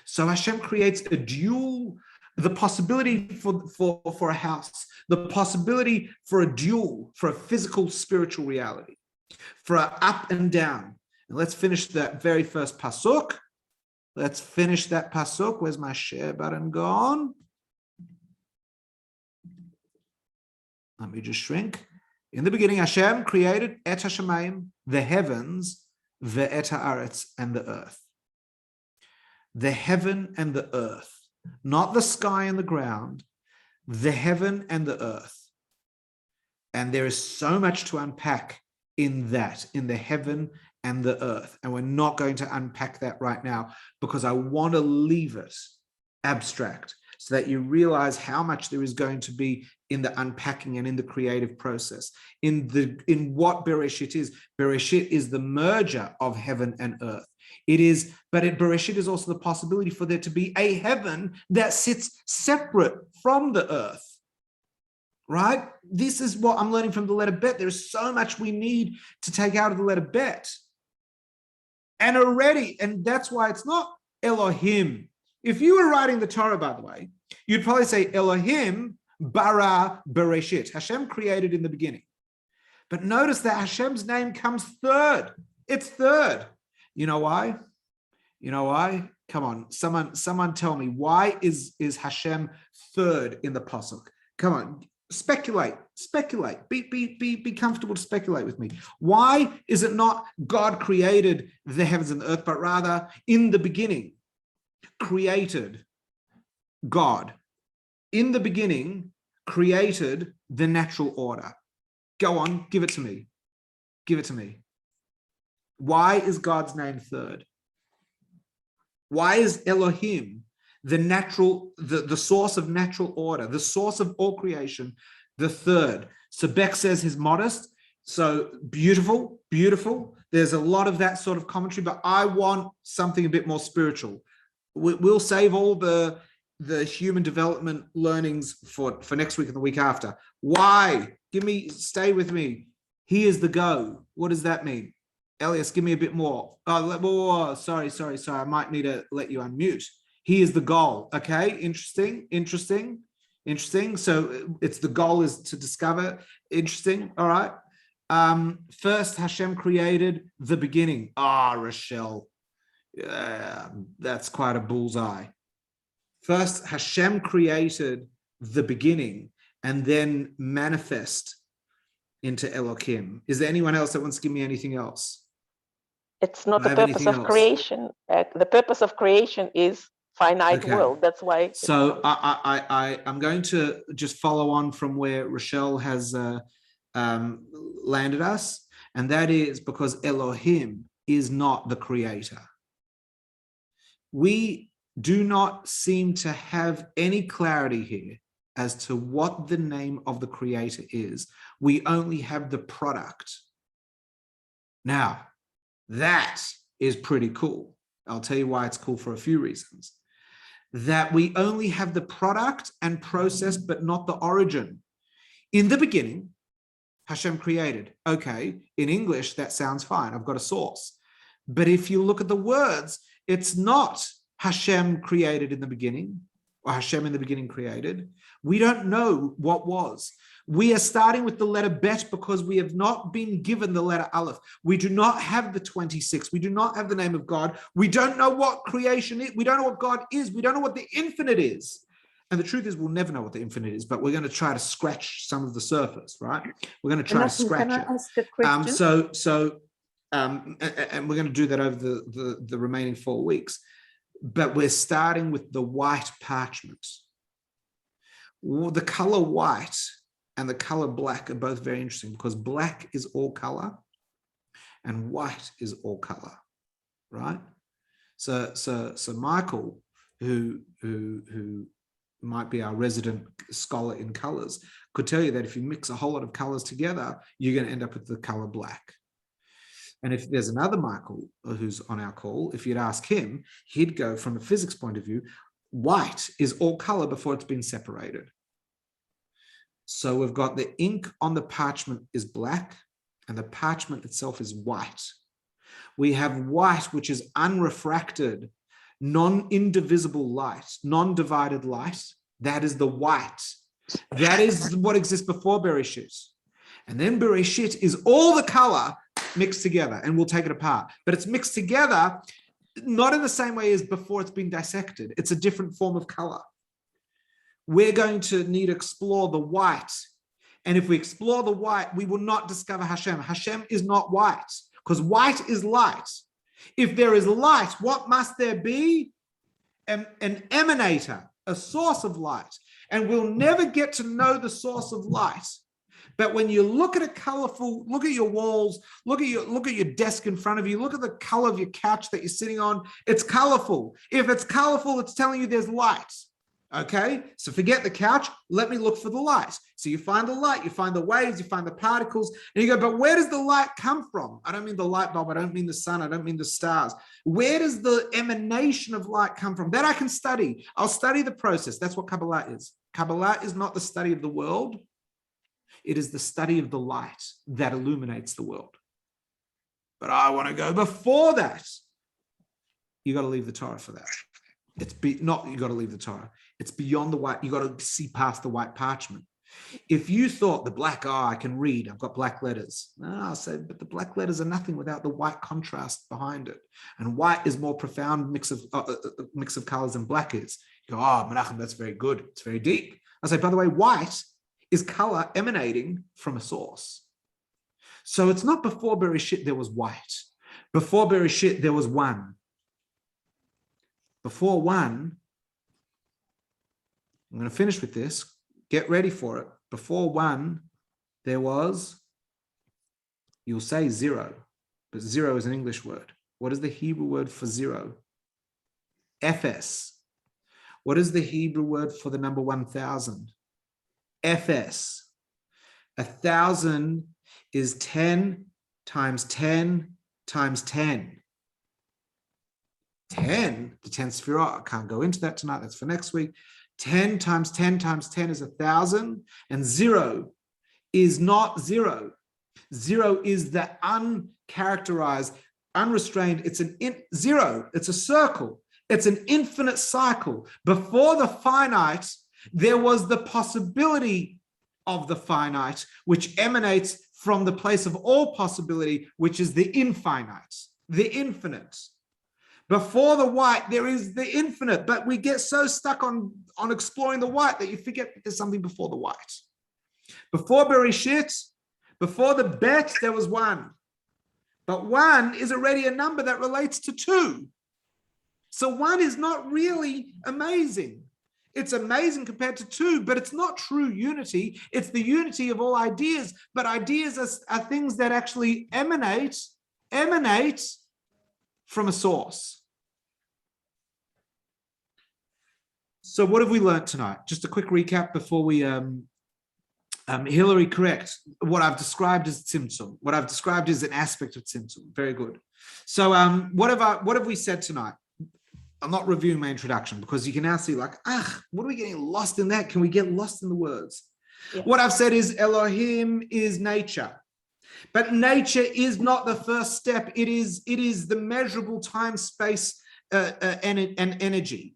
So Hashem creates a dual, the possibility for a house, the possibility for a dual, for a physical spiritual reality, for an up and down. And let's finish that very first pasuk. Let's finish that pasuk. Where's my share button gone? Let me just shrink. In the beginning, Hashem created et hashemayim, the heavens, ve'et haaretz, and the earth. The heaven and the earth, not the sky and the ground, the heaven and the earth. And there is so much to unpack in that, in the heaven and the earth. And we're not going to unpack that right now because I want to leave it abstract so that you realize how much there is going to be in the unpacking and in the creative process. In what Bereshit is. Bereshit is the merger of heaven and earth. It is, but Bereshit is also the possibility for there to be a heaven that sits separate from the earth. Right? This is what I'm learning from the letter Bet. There's so much we need to take out of the letter Bet. And already, and that's why it's not E-lohim. If you were writing the Torah, by the way, you'd probably say Elohim bara Bereshit. Hashem created in the beginning. But notice that Hashem's name comes third. It's third. You know why? You know why? Come on, someone tell me, why is Hashem third in the pasuk? Come on. Speculate, be comfortable to speculate with me. Why is it not God created the heavens and the earth, but rather in the beginning created God? In the beginning created the natural order. Go on, give it to me. Give it to me. Why is God's name third? Why is Elohim the natural, the source of natural order, the source of all creation, the third? So Beck says he's modest. So beautiful, beautiful. There's a lot of that sort of commentary, but I want something a bit more spiritual. We'll save all the human development learnings for next week and the week after. Why? Stay with me. He is the go. What does that mean? Elias, give me a bit more. Oh, sorry. I might need to let you unmute. He is the goal. Okay, interesting. So it's the goal is to discover. Interesting. All right. First, Hashem created the beginning. Rochelle. That's quite a bullseye. First, Hashem created the beginning and then manifest into Elohim. Is there anyone else that wants to give me anything else? It's not the purpose of creation. The purpose of creation is finite world. That's why. So I'm going to just follow on from where Rochelle has landed us, and that is because Elohim is not the creator. We do not seem to have any clarity here as to what the name of the creator is. We only have the product. Now, that is pretty cool. I'll tell you why it's cool for a few reasons. That we only have the product and process, but not the origin. In the beginning, Hashem created. Okay, in English, that sounds fine. I've got a source. But if you look at the words, it's not Hashem created in the beginning, or Hashem in the beginning created. We don't know what was. We are starting with the letter Bet because we have not been given the letter Allef. We do not have the 26. We do not have the name of God. We don't know what creation is. We don't know what God is. We don't know what the infinite is. And the truth is, we'll never know what the infinite is, but we're going to try to scratch some of the surface, right? We're going to try to scratch it. Ask a question? And we're going to do that over the remaining 4 weeks. But we're starting with the white parchment. The color white and the color black are both very interesting because black is all color and white is all color, right? So Michael, who might be our resident scholar in colors, could tell you that if you mix a whole lot of colors together, you're going to end up with the color black. And if there's another Michael who's on our call, if you'd ask him, he'd go from a physics point of view, white is all color before it's been separated. So we've got the ink on the parchment is black and the parchment itself is white. We have white, which is unrefracted, non-indivisible light, non-divided light. That is the white. That is what exists before Bereshit. And then Bereshit is all the color mixed together, and we'll take it apart. But it's mixed together, not in the same way as before it's been dissected. It's a different form of color. We're going to need to explore the white. And if we explore the white, we will not discover Hashem. Hashem is not white, because white is light. If there is light, what must there be? An emanator, a source of light. And we'll never get to know the source of light. But when you look at a colorful, look at your walls, look at your desk in front of you, look at the color of your couch that you're sitting on, it's colorful. If it's colorful, it's telling you there's light. Okay, so forget the couch, let me look for the light. So you find the light, you find the waves, you find the particles, and you go, but where does the light come from? I don't mean the light bulb, I don't mean the sun, I don't mean the stars. Where does the emanation of light come from? That I can study. I'll study the process. That's what Kabbalah is. Kabbalah is not the study of the world. It is the study of the light that illuminates the world. But I want to go before that. You got to leave the Torah for that. You got to leave the Torah. It's beyond the white. You got to see past the white parchment. If you thought the black, I can read, I've got black letters. No, I'll say, but the black letters are nothing without the white contrast behind it. And white is more profound mix of colors than black is. You go, Menachem, that's very good. It's very deep. I say, by the way, white is color emanating from a source. So it's not before Bereshit there was white. Before Bereshit there was one. Before one, I'm going to finish with this. Get ready for it. Before one, there was, you'll say zero, but zero is an English word. What is the Hebrew word for zero? Ephes. What is the Hebrew word for the number 1,000? Ephes. 1,000 is 10 times 10 times 10. 10, the 10th Sphirot, I can't go into that tonight, that's for next week. 10 times 10 times 10 is 1,000, and zero is not zero. Zero is the uncharacterized, unrestrained, it's zero, it's a circle, it's an infinite cycle. Before the finite, there was the possibility of the finite, which emanates from the place of all possibility, which is the infinite, the infinite. Before the white, there is the infinite, but we get so stuck on exploring the white that you forget that there's something before the white. Before Bereshit, before the Bet, there was one. But one is already a number that relates to two. So one is not really amazing. It's amazing compared to two, but it's not true unity. It's the unity of all ideas, but ideas are things that actually emanate from a source. So what have we learned tonight? Just a quick recap before we, Hillary, correct. What I've described is Tzimtzum. What I've described is an aspect of Tzimtzum. Very good. So what have we said tonight? I'm not reviewing my introduction because you can now see like, what are we getting lost in that? Can we get lost in the words? Yeah. What I've said is Elohim is nature. But nature is not the first step. It is the measurable time, space, and energy.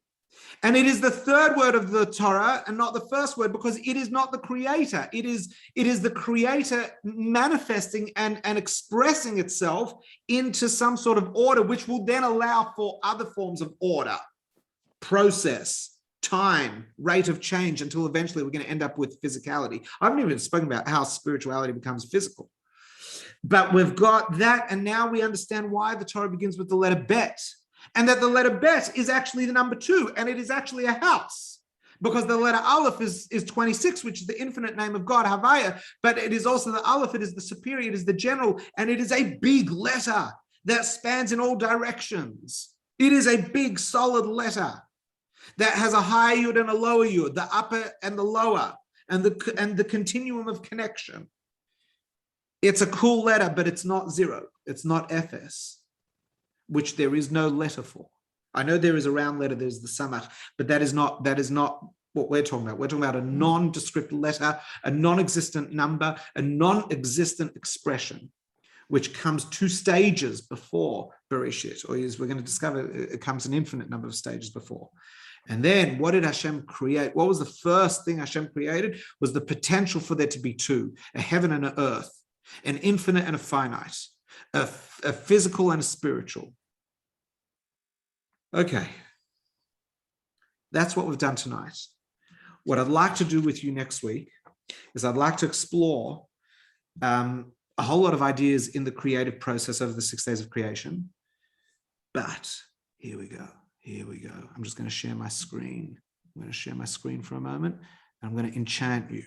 And it is the third word of the Torah and not the first word, because it is not the creator. It is the creator manifesting and expressing itself into some sort of order, which will then allow for other forms of order, process, time, rate of change, until eventually we're going to end up with physicality. I haven't even spoken about how spirituality becomes physical. But we've got that, and now we understand why the Torah begins with the letter Bet. And that the letter Bet is actually the number 2, and it is actually a house, because the letter Allef is 26, which is the infinite name of God, Havaya, but it is also the Allef, it is the superior, it is the general, and it is a big letter that spans in all directions. It is a big, solid letter that has a higher yud and a lower yud, the upper and the lower, and the continuum of connection. It's a cool letter, but it's not zero. It's not FS, which there is no letter for. I know there is a round letter, there's the samach, but that is not what we're talking about. We're talking about a nondescript letter, a non-existent number, a non-existent expression, which comes 2 stages before Bereshit, or as we're going to discover, it comes an infinite number of stages before. And then what did Hashem create? What was the first thing Hashem created? Was the potential for there to be 2, a heaven and an earth, an infinite and a finite, a physical and a spiritual. Okay, that's what we've done tonight. What I'd like to do with you next week is I'd like to explore a whole lot of ideas in the creative process over the 6 days of creation. But here we go. I'm just going to share my screen. I'm going to share my screen for a moment, and I'm going to enchant you.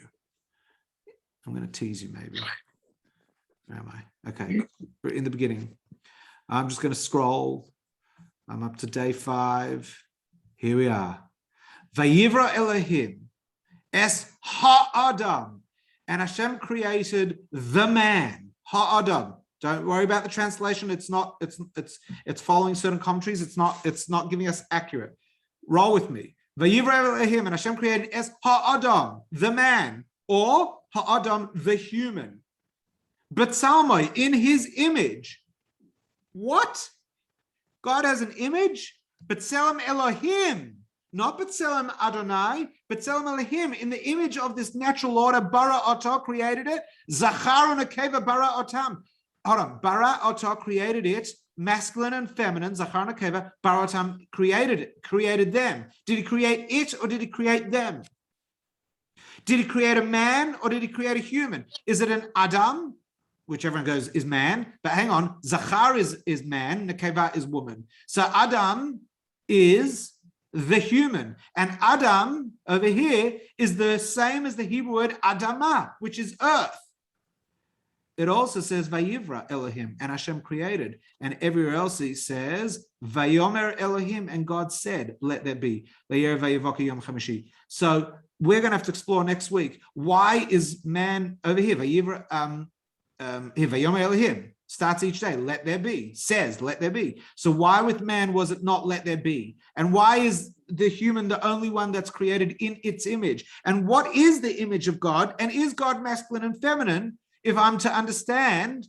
I'm going to tease you maybe. Where am I? Okay, we're in the beginning. I'm just going to scroll. I'm up to day 5. Here we are. Vayivra Elohim es ha'adam. And Hashem created the man, ha'adam. Don't worry about the translation. It's following certain commentaries. It's not giving us accurate. Roll with me. Vayivra Elohim, and Hashem created es ha'adam, the man, or ha'adam, the human. B'tzalmai, in his image. What? God has an image? B'tselem Elohim, not B'tselem Adonai, B'tselem Elohim, in the image of this natural order, bara oto created it, Zachar and Akeva bara otam. Hold on, bara oto created it, masculine and feminine, Zachar and Akeva, bara otam created them. Did he create it, or did he create them? Did he create a man, or did he create a human? Is it an Adam, which everyone goes is man, but hang on, Zachar is man, Nekeva is woman. So Adam is the human, and Adam over here is the same as the Hebrew word Adamah, which is earth. It also says Vayivra Elohim, and Hashem created, and everywhere else it says Vayomer Elohim, and God said, let there be. So we're going to have to explore next week, why is man over here, Vayivra Vayomer Elohim, starts each day, let there be, says, let there be. So why with man was it not let there be? And why is the human the only one that's created in its image? And what is the image of God? And is God masculine and feminine, if I'm to understand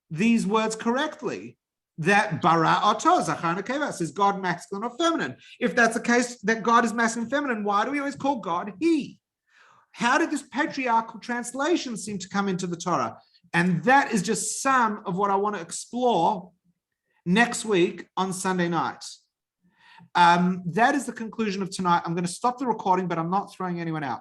these words correctly? That bara oto, zachar nekeva, says God masculine or feminine. If that's the case, that God is masculine and feminine, why do we always call God he? How did this patriarchal translation seem to come into the Torah? And that is just some of what I want to explore next week on Sunday night. That is the conclusion of tonight. I'm going to stop the recording, but I'm not throwing anyone out.